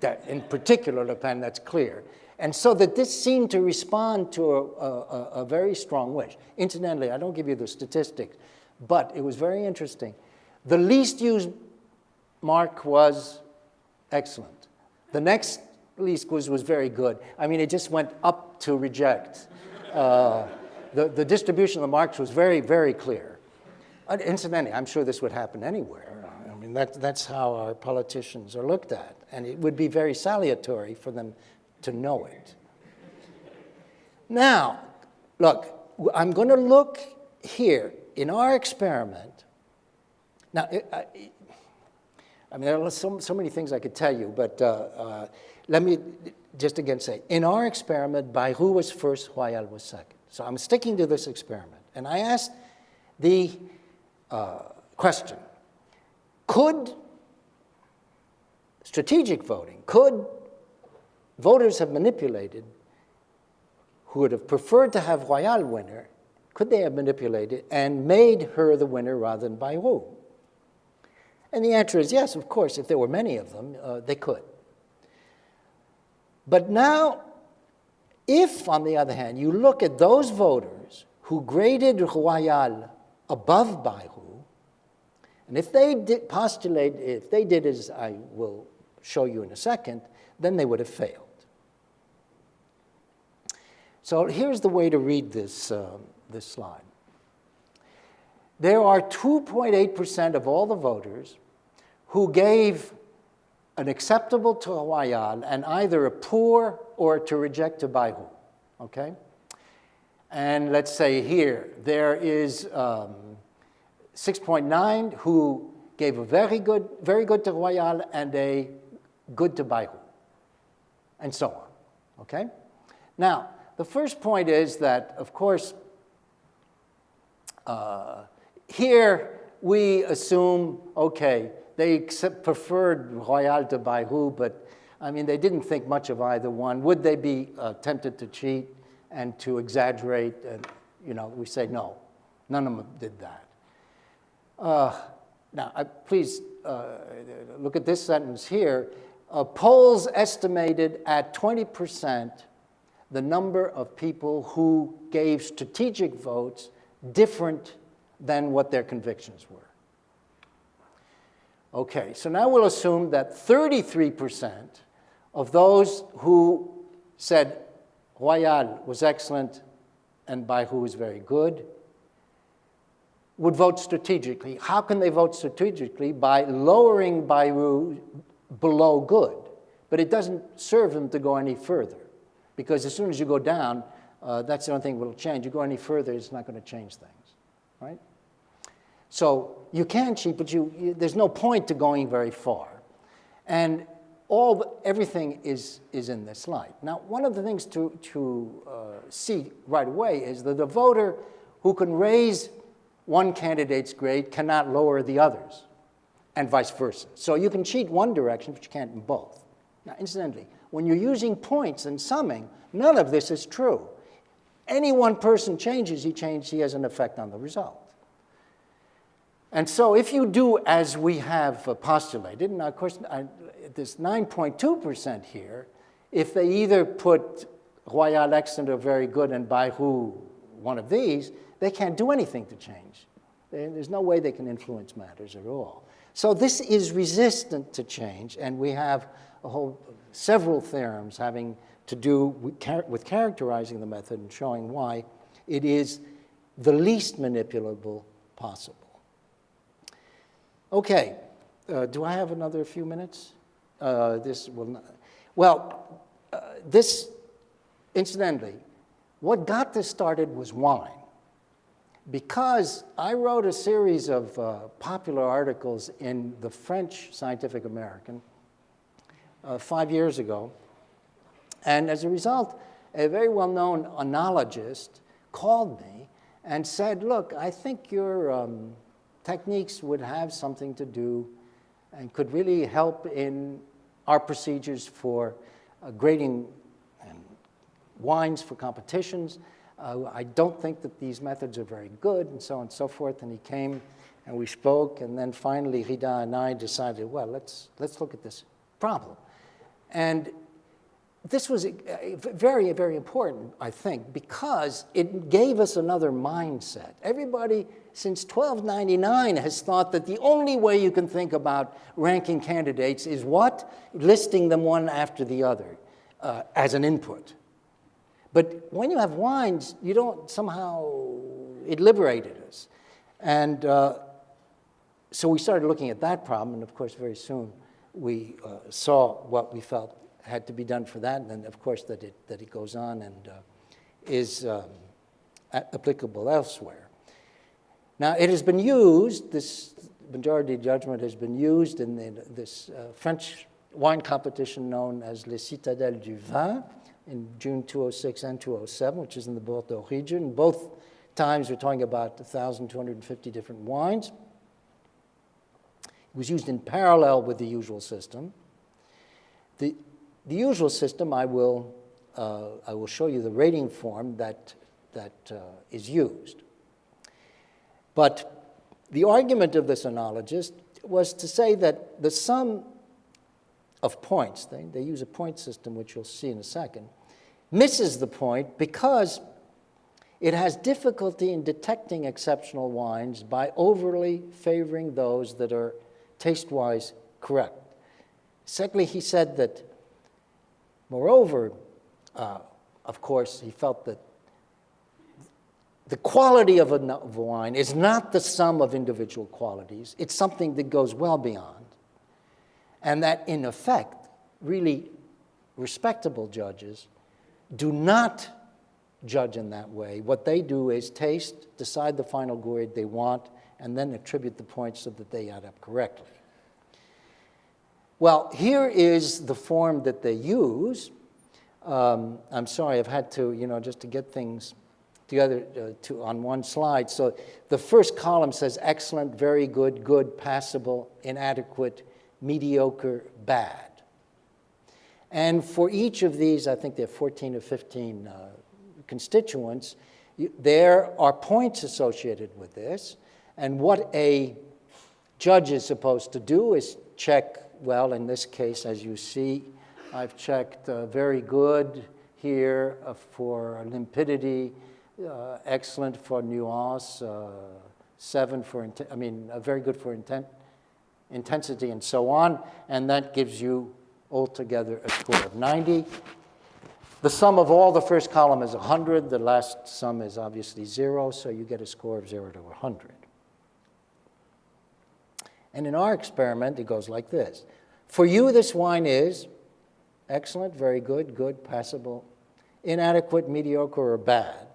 That's clear. And so that this seemed to respond to a very strong wish. Incidentally, I don't give you the statistics, but it was very interesting. The least used mark was excellent. The next least was very good. I mean, it just went up to reject. The distribution of the marks was very, very clear. Incidentally, I'm sure this would happen anywhere. I mean, that's how our politicians are looked at. And it would be very salutary for them to know it. Now, look, I'm going to look here in our experiment. Now, I mean, there are so many things I could tell you, but let me just again say, in our experiment, Bayrou was first, Royal was second. So I'm sticking to this experiment. And I asked the question, could strategic voting, could voters have manipulated, who would have preferred to have Royal winner, could they have manipulated and made her the winner rather than Bayrou? And the answer is yes, of course. If there were many of them, they could. But now, if, on the other hand, you look at those voters who graded Royal above Bayrou, and if they did postulate, if they did as I will show you in a second, then they would have failed. So here's the way to read this, this slide. There are 2.8% of all the voters who gave an acceptable to Royal and either a poor or to reject to Bayrou, okay? And let's say here, there is 6.9 who gave a very good to Royal and a good to Bayrou, and so on, okay? Now, the first point is that, of course, here we assume, okay, they preferred Royal to Bayrou, but I mean, they didn't think much of either one. Would they be tempted to cheat and to exaggerate? And, you know, we say no, none of them did that. Now, please look at this sentence here. Polls estimated at 20% the number of people who gave strategic votes different than what their convictions were. Okay, so now we'll assume that 33% of those who said Royal was excellent and Bayrou was very good would vote strategically. How can they vote strategically? By lowering Bayrou below good. But it doesn't serve them to go any further, because as soon as you go down, that's the only thing that will change. You go any further, it's not going to change things, right? So you can cheat, but there's no point to going very far. And everything is in this light. Now, one of the things to see right away is that the voter who can raise one candidate's grade cannot lower the others, and vice versa. So you can cheat one direction, but you can't in both. Now, incidentally, when you're using points and summing, none of this is true. Any one person changes, he has an effect on the result. And so if you do as we have postulated, and of course, this 9.2% here, if they either put Royal excellent or very good and Bayrou one of these, they can't do anything to change. There's no way they can influence matters at all. So this is resistant to change, and we have several theorems having to do with characterizing the method and showing why it is the least manipulable possible. Okay, do I have another few minutes? This will not. Well, this, incidentally, what got this started was wine. Because I wrote a series of popular articles in the French Scientific American 5 years ago, and as a result, a very well-known oenologist called me and said, look, I think your techniques would have something to do and could really help in our procedures for grading wines for competitions. I don't think that these methods are very good, and so on and so forth. And he came and we spoke, and then finally Rida and I decided, well, let's look at this problem. And this was very, very important, I think, because it gave us another mindset. Everybody since 1299 has thought that the only way you can think about ranking candidates is what? Listing them one after the other as an input. But when you have wines, you don't somehow, it liberated us. And so we started looking at that problem, and of course, very soon we saw what we felt had to be done for that, and then of course that it goes on and is applicable elsewhere. Now, it has been used, this majority judgment has been used in this French wine competition known as Les Citadelles du Vin in June 2006 and 2007, which is in the Borda region. Both times we're talking about 1,250 different wines. It was used in parallel with the usual system. The usual system, I will show you the rating form that is used. But the argument of this oenologist was to say that the sum of points, they use a point system, which you'll see in a second, misses the point because it has difficulty in detecting exceptional wines by overly favoring those that are taste-wise correct. Secondly, he said that, moreover, of course, he felt that the quality of a wine is not the sum of individual qualities. It's something that goes well beyond. And that, in effect, really respectable judges do not judge in that way. What they do is taste, decide the final grade they want, and then attribute the points so that they add up correctly. Well, here is the form that they use. I'm sorry, I've had to, just to get things together on one slide. So the first column says excellent, very good, good, passable, inadequate, mediocre, bad. And for each of these, I think there are 14 or 15 constituents, there are points associated with this. And what a judge is supposed to do is check, well, in this case, as you see, I've checked very good here for limpidity, excellent for nuance, 7 for, very good for intensity and so on, and that gives you altogether a score of 90. The sum of all the first column is 100, the last sum is obviously 0, so you get a score of 0 to 100. And in our experiment, it goes like this. For you, this wine is excellent, very good, good, passable, inadequate, mediocre, or bad.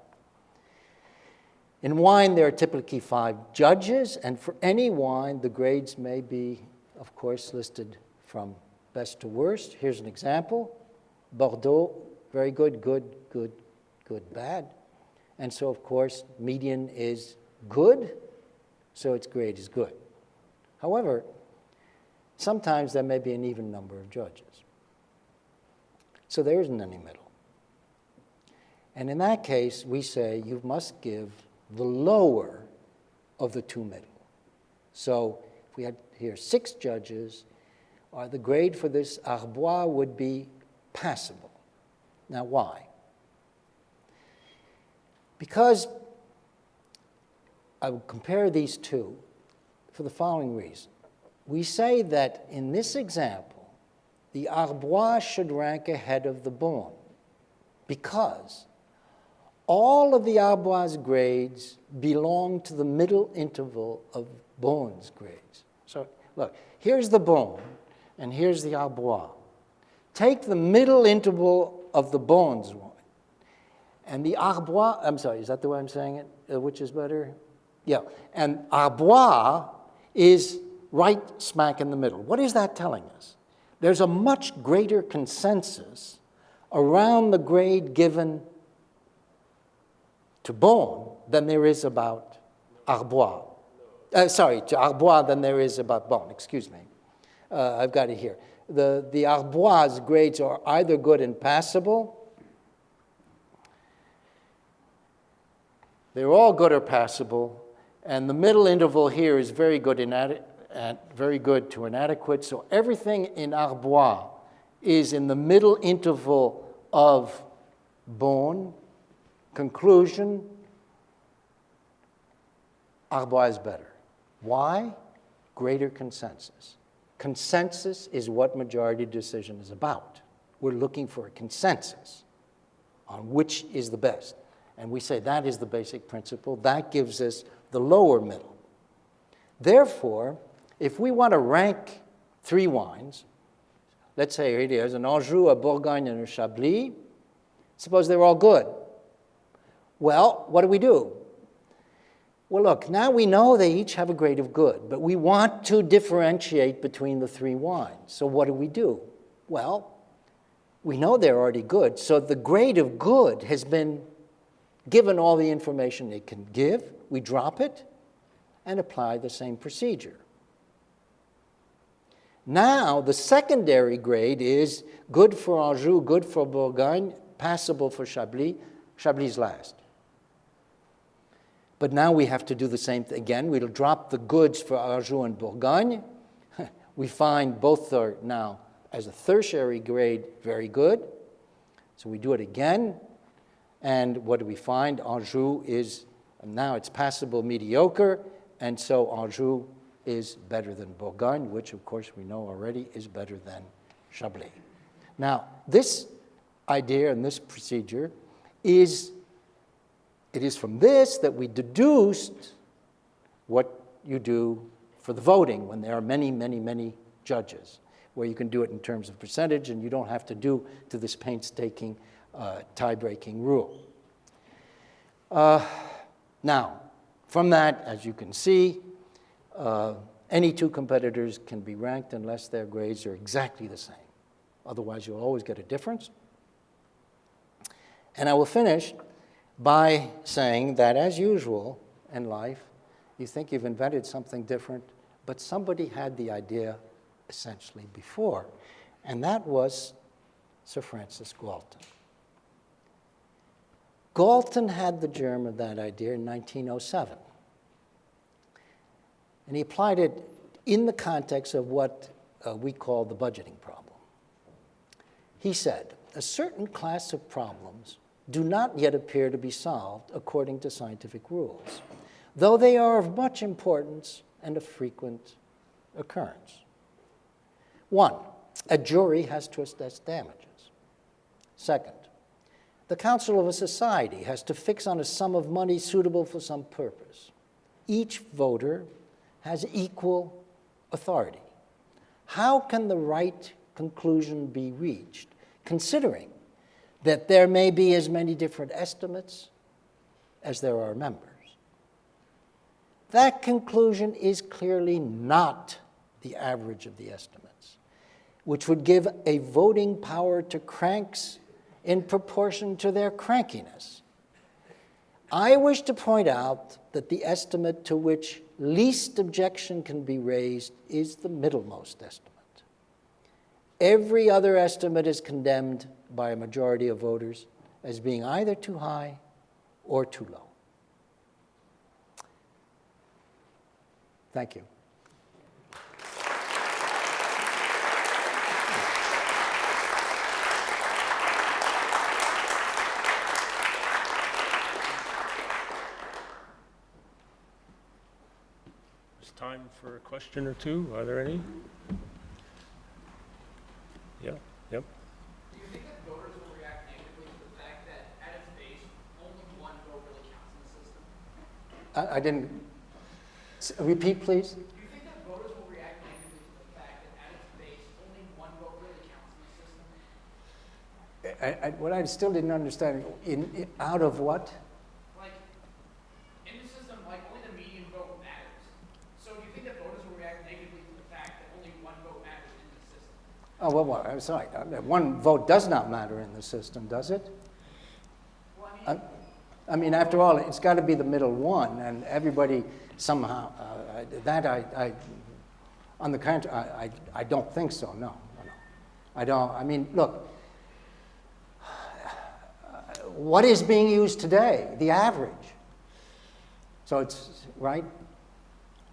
In wine, there are typically 5 judges, and for any wine, the grades may be, of course, listed from best to worst. Here's an example. Bordeaux, very good, good, good, good, bad. And so, of course, median is good, so its grade is good. However, sometimes there may be an even number of judges. So there isn't any middle. And in that case, we say you must give the lower of the 2 middle. So if we had here 6 judges, the grade for this Arbois would be passable. Now, why? Because I would compare these two for the following reason. We say that in this example, the Arbois should rank ahead of the Beaune because all of the Arbois' grades belong to the middle interval of Beaune's grades. So look, here's the Beaune and here's the Arbois. Take the middle interval of the Beaune's one, and the Arbois, I'm sorry, is that the way I'm saying it? Which is better? Yeah, and Arbois is right smack in the middle. What is that telling us? There's a much greater consensus around the grade given to Beaune than there is about Arbois. To Arbois than there is about Beaune, excuse me. I've got it here. The Arbois' grades are either good and passable. They're all good or passable. And the middle interval here is very good very good to inadequate. So everything in Arbois is in the middle interval of Beaune. Conclusion, Arbois is better. Why? Greater consensus. Consensus is what majority decision is about. We're looking for a consensus on which is the best. And we say that is the basic principle. That gives us the lower middle. Therefore, if we want to rank 3 wines, let's say here it is, an Anjou, a Bourgogne, and a Chablis. Suppose they're all good. Well, what do? Well, look, now we know they each have a grade of good, but we want to differentiate between the 3 wines. So what do? Well, we know they're already good, so the grade of good has been given all the information it can give. We drop it and apply the same procedure. Now, the secondary grade is good for Anjou, good for Bourgogne, passable for Chablis, Chablis last. But now we have to do the same thing again. We'll drop the goods for Anjou and Bourgogne. We find both are now, as a tertiary grade, very good. So we do it again. And what do we find? Anjou is, now it's passable, mediocre. And so Anjou is better than Bourgogne, which of course we know already is better than Chablis. Now, this idea and this procedure is, it is from this that we deduced what you do for the voting when there are many, many, many judges, where you can do it in terms of percentage and you don't have to do to this painstaking tie-breaking rule. Now, from that, as you can see, any 2 competitors can be ranked unless their grades are exactly the same. Otherwise, you'll always get a difference. And I will finish by saying that, as usual in life, you think you've invented something different, but somebody had the idea essentially before, and that was Sir Francis Galton. Galton had the germ of that idea in 1907. And he applied it in the context of what we call the budgeting problem. He said, a certain class of problems do not yet appear to be solved according to scientific rules, though they are of much importance and of frequent occurrence. One, a jury has to assess damages. Second, the council of a society has to fix on a sum of money suitable for some purpose. Each voter has equal authority. How can the right conclusion be reached, considering that there may be as many different estimates as there are members? That conclusion is clearly not the average of the estimates, which would give a voting power to cranks in proportion to their crankiness. I wish to point out that the estimate to which least objection can be raised is the middlemost estimate. Every other estimate is condemned by a majority of voters as being either too high or too low. Thank you. It's time for a question or two. Are there any? Yeah, yep. Do you think that voters will react negatively to the fact that at its base, only one vote really counts in the system? I didn't. Repeat, please. Do you think that voters will react negatively to the fact that at its base, only one vote really counts in the system? What I still didn't understand, out of what? Like, in the system, like, only the median vote matters. So do you think that voters will react negatively to the fact that only one vote matters in the system? Oh, well, I'm sorry. One vote does not matter in the system, does it? Well, I mean, after all, it's got to be the middle one, and everybody somehow, on the contrary, I don't think so, no. I don't, I mean, look, what is being used today? The average. So it's, right?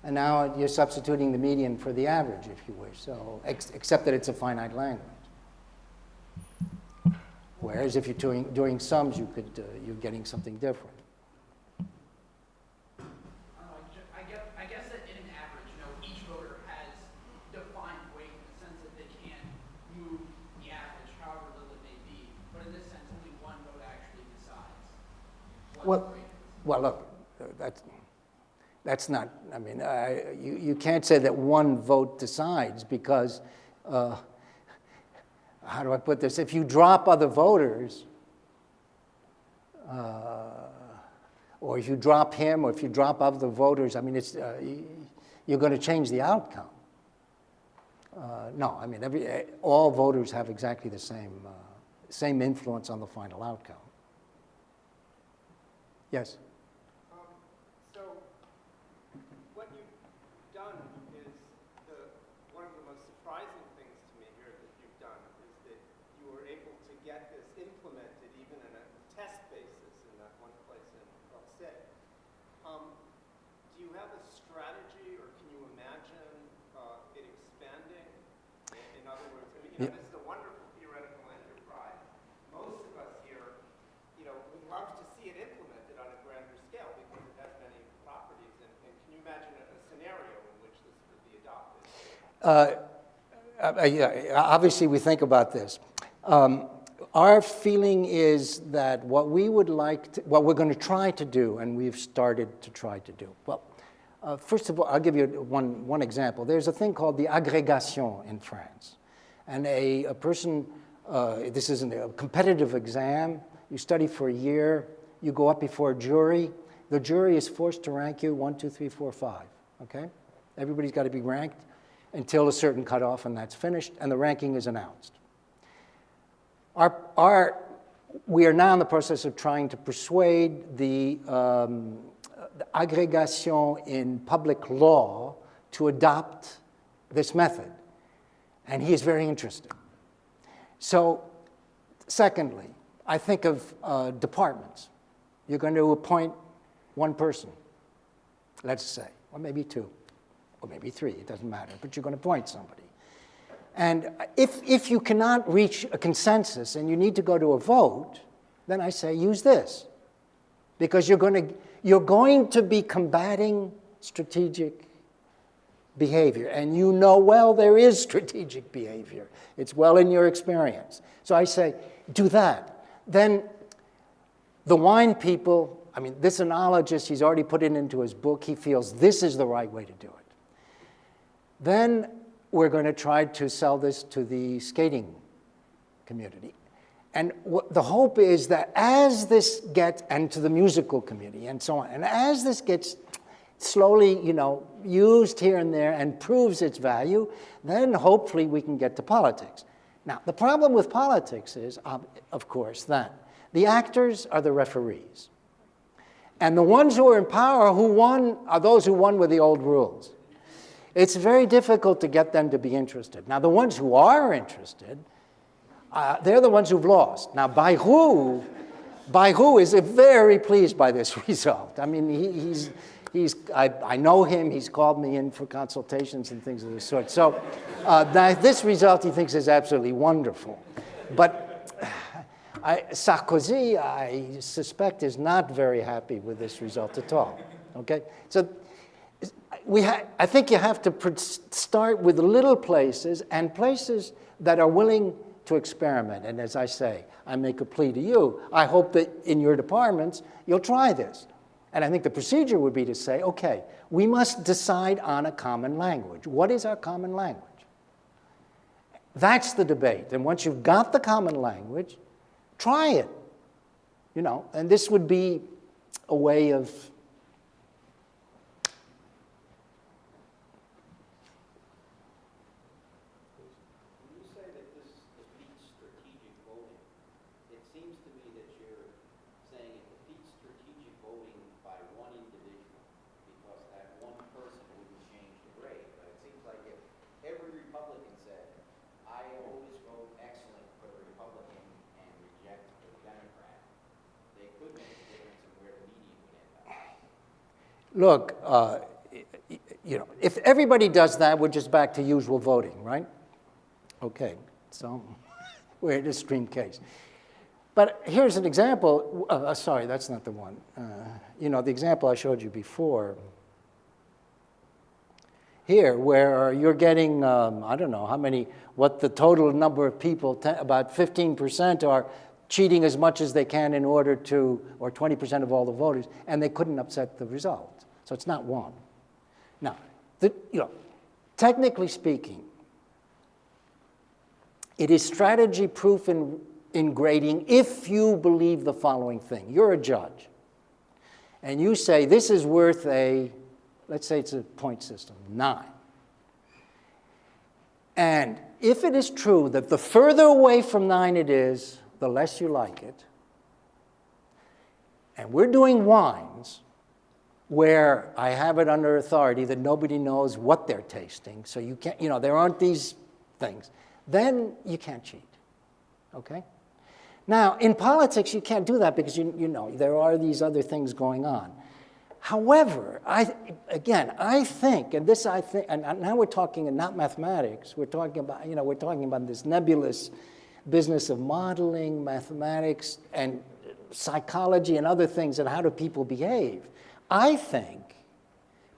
And now you're substituting the median for the average, if you wish, so, except that it's a finite language. Whereas if you're doing sums, you're getting something different. I guess that in an average, each voter has defined weight in the sense that they can move the average, however little it may be. But in this sense, only one vote actually decides what the weight is. Well, look, that's not, I mean, you can't say that one vote decides because, how do I put this? If you drop other voters, or if you drop him, or if you drop other voters, I mean, it's, you're going to change the outcome. No, I mean, all voters have exactly the same influence on the final outcome. Yes? So what you've done is one of the most surprising things to me here that you've done is that you were able to get this implemented even in a test basis in that one place in Cornell. Do you have a strategy, or can you imagine it expanding? In other words, I mean, this is a wonderful theoretical enterprise. Most of us here, would love to see it implemented on a grander scale because it has many properties. And can you imagine a scenario in which this could be adopted? Yeah, obviously, we think about this. Our feeling is that what we would like to, what we're going to try to do, and we've started to try to do. Well, first of all, I'll give you one example. There's a thing called the agrégation in France. And a person, this is a competitive exam. You study for a year. You go up before a jury. The jury is forced to rank you 1, 2, 3, 4, 5. Okay? Everybody's got to be ranked until a certain cutoff, and that's finished, and the ranking is announced. We are now in the process of trying to persuade the agrégation in public law to adopt this method, and he is very interested. So, secondly, I think of departments. You're going to appoint one person, let's say, or maybe two, or maybe three, it doesn't matter, but you're going to appoint somebody. And if you cannot reach a consensus and you need to go to a vote, then I say use this. Because you're going to be combating strategic behavior. And you know well there is strategic behavior. It's well in your experience. So I say, do that. Then the wine people, I mean, this enologist, he's already put it into his book. He feels this is the right way to do it. Then we're going to try to sell this to the skating community. And the hope is that as this gets, and to the musical community and so on, and as this gets slowly, used here and there and proves its value, then hopefully we can get to politics. Now, the problem with politics is, of course, that the actors are the referees. And the ones who are in power who won are those who won with the old rules. It's very difficult to get them to be interested. Now, the ones who are interested, they're the ones who've lost. Now, Baihu is very pleased by this result. I mean, I know him. He's called me in for consultations and things of this sort. So this result he thinks is absolutely wonderful. But Sarkozy, I suspect, is not very happy with this result at all. Okay? So I think you have to start with little places and places that are willing to experiment. And as I say, I make a plea to you. I hope that in your departments, you'll try this. And I think the procedure would be to say, okay, we must decide on a common language. What is our common language? That's the debate. And once you've got the common language, try it. And this would be a way of look, if everybody does that, we're just back to usual voting, right? Okay, so we're in a extreme case. But here's an example. Sorry, that's not the one. The example I showed you before. Here, where you're getting, I don't know how many, what the total number of people, about 15% are cheating as much as they can in order to, or 20% of all the voters, and they couldn't upset the result. So it's not one. Now, technically speaking, it is strategy proof in grading if you believe the following thing. You're a judge, and you say this is worth let's say it's a point system, 9. And if it is true that the further away from 9 it is, the less you like it, and we're doing wines where I have it under authority that nobody knows what they're tasting, so you can't, there aren't these things, then you can't cheat, okay? Now, in politics, you can't do that because, there are these other things going on. However, I think, and now we're talking not mathematics, we're talking about this nebulous business of modeling, mathematics, and psychology and other things, and how do people behave. I think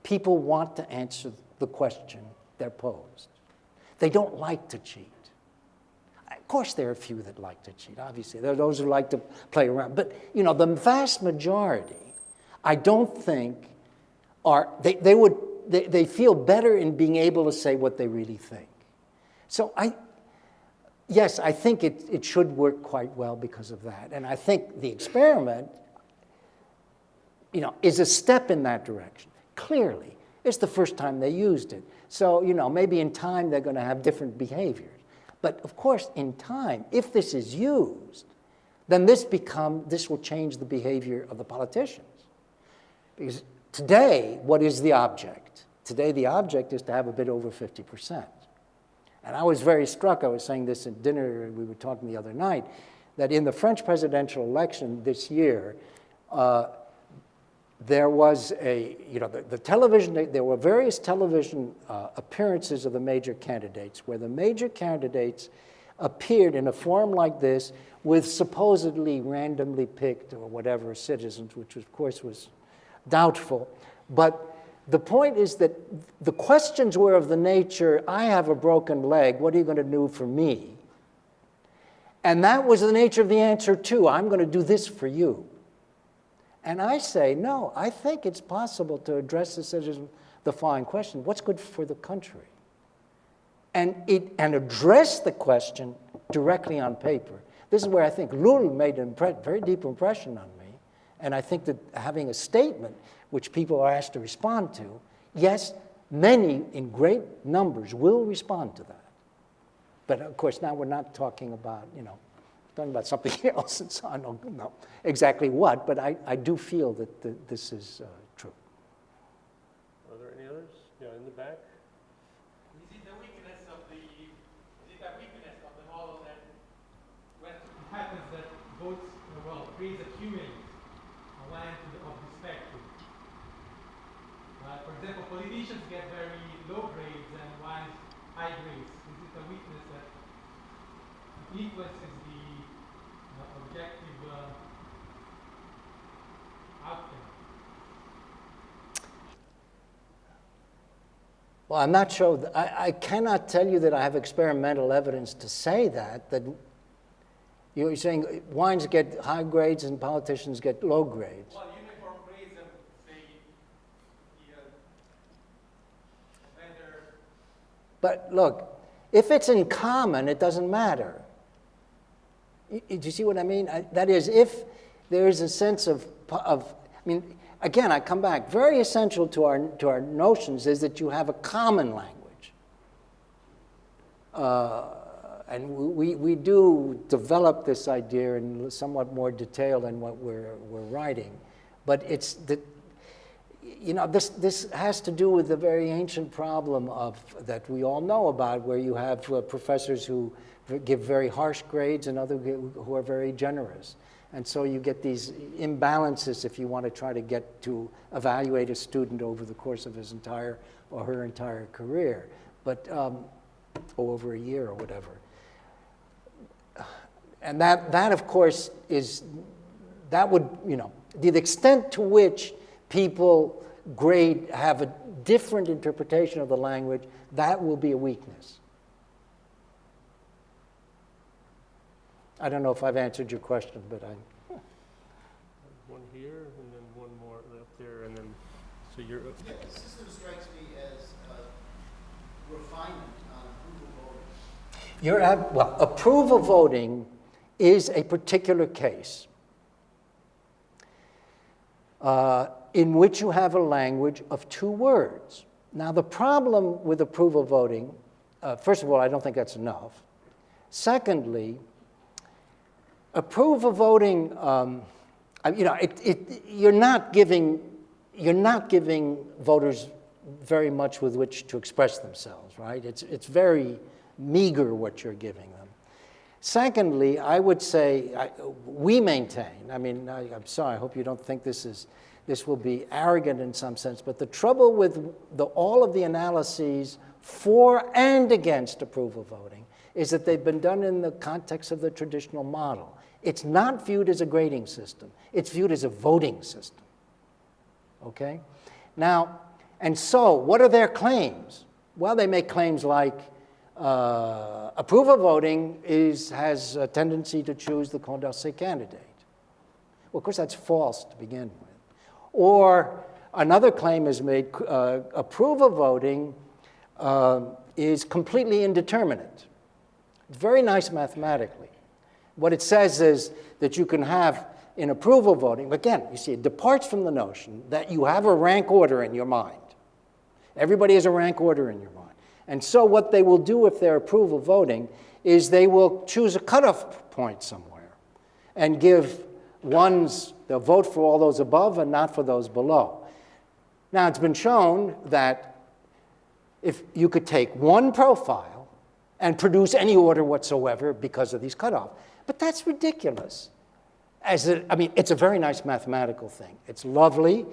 people want to answer the question they're posed. They don't like to cheat. Of course, there are a few that like to cheat, obviously. There are those who like to play around. But, the vast majority, I don't think they feel better in being able to say what they really think. So yes, I think it should work quite well because of that. And I think the experiment, is a step in that direction. Clearly, it's the first time they used it. So, maybe in time they're going to have different behaviors. But of course, in time, if this is used, then this will change the behavior of the politicians. Because today, what is the object? Today, the object is to have a bit over 50%. And I was very struck, I was saying this at dinner, we were talking the other night, that in the French presidential election this year, there was the television, there were various television appearances of the major candidates where the major candidates appeared in a forum like this with supposedly randomly picked or whatever citizens, which of course was doubtful. But the point is that the questions were of the nature, I have a broken leg, what are you going to do for me? And that was the nature of the answer too, I'm going to do this for you. And I say, no, I think it's possible to address the citizen the following question: what's good for the country? And address the question directly on paper. This is where I think Lul made a very deep impression on me. And I think that having a statement which people are asked to respond to, yes, many in great numbers will respond to that. But of course, now we're not talking about, talking about something else, and so I don't know exactly what, but I do feel that this is true. Are there any others? Yeah, in the back. Is it the weakness of the model that when it happens that votes, grades accumulate on one end of the spectrum? For example, politicians get very low grades and one high grades. Is it a weakness that influences the objective outcome? Well, I'm not sure. I cannot tell you that I have experimental evidence to say that you're saying wines get high grades and politicians get low grades. Well, uniform grades and say whether. But look, if it's in common, it doesn't matter. Do you see what I mean? That is, if there is a sense of, again, I come back. Very essential to our notions is that you have a common language, and we do develop this idea in somewhat more detail than what we're writing, but it's that this has to do with the very ancient problem that we all know about, where you have professors who give very harsh grades and others who are very generous. And so you get these imbalances if you want to try to get to evaluate a student over the course of his entire or her entire career, but or over a year or whatever. And that of course would, the extent to which people have a different interpretation of the language, that will be a weakness. I don't know if I've answered your question, but One here, and then one more up there, and then, so you're... Yeah, the system strikes me as refinement on approval voting. Approval voting is a particular case in which you have a language of two words. Now, the problem with approval voting, first of all, I don't think that's enough. Secondly, approval voting, you're not giving voters very much with which to express themselves, right? It's very meager what you're giving them. Secondly, I would say we maintain. I'm sorry. I hope you don't think this will be arrogant in some sense. But the trouble with all of the analyses for and against approval voting is that they've been done in the context of the traditional model. It's not viewed as a grading system. It's viewed as a voting system. Okay? Now, and so what are their claims? Well, they make claims like approval voting has a tendency to choose the Condorcet candidate. Well, of course, that's false to begin with. Or another claim is made, approval voting is completely indeterminate. It's very nice mathematically. What it says is that you can have in approval voting, again, you see, it departs from the notion that you have a rank order in your mind. Everybody has a rank order in your mind. And so what they will do if they're approval voting is they will choose a cutoff point somewhere and give they'll vote for all those above and not for those below. Now, it's been shown that if you could take one profile and produce any order whatsoever because of these cutoffs. But that's ridiculous. I mean, it's a very nice mathematical thing. It's lovely,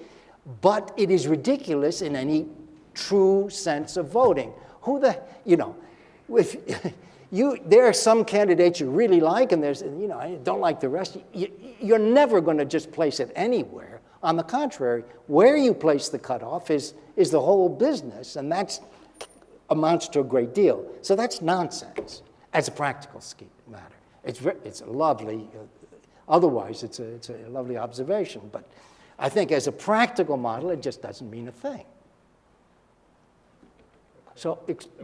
but it is ridiculous in any true sense of voting. Who the, you know, if there are some candidates you really like, and there's, you know, I don't like the rest. You're never going to just place it anywhere. On the contrary, where you place the cutoff is the whole business, and that amounts to a great deal. So that's nonsense as a practical matter. It's a lovely, otherwise it's a lovely observation, but I think as a practical model, it just doesn't mean a thing. So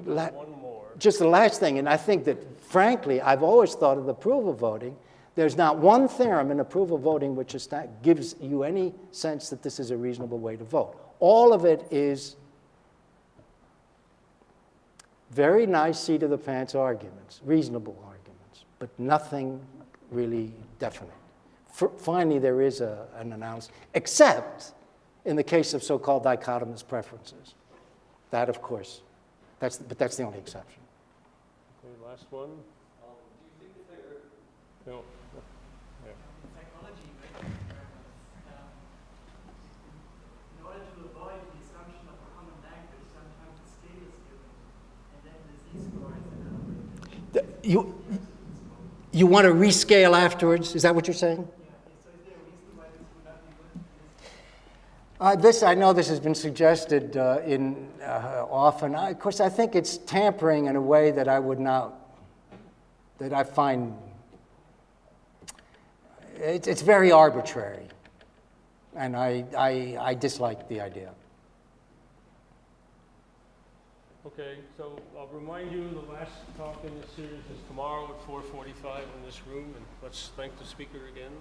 One more. just the last thing, and I think that, frankly, I've always thought of the approval voting. There's not one theorem in approval voting which gives you any sense that this is a reasonable way to vote. All of it is very nice seat-of-the-pants arguments, reasonable arguments, but nothing really definite. Finally, there is an analysis, except in the case of so-called dichotomous preferences. That, of course, but that's the only exception. Okay, last one. Do you think that there No. Yeah. Psychology, right? In order to avoid the assumption of a common language, sometimes the scale is given, and then the z-score is another. You want to rescale afterwards? Is that what you're saying? So is there a reason why this would not be good? I know this has been suggested often. Of course, I think it's tampering in a way that I find, it's very arbitrary, and I dislike the idea. Okay, so I'll remind you the last talk in this series is tomorrow at 4:45 in this room, and let's thank the speaker again.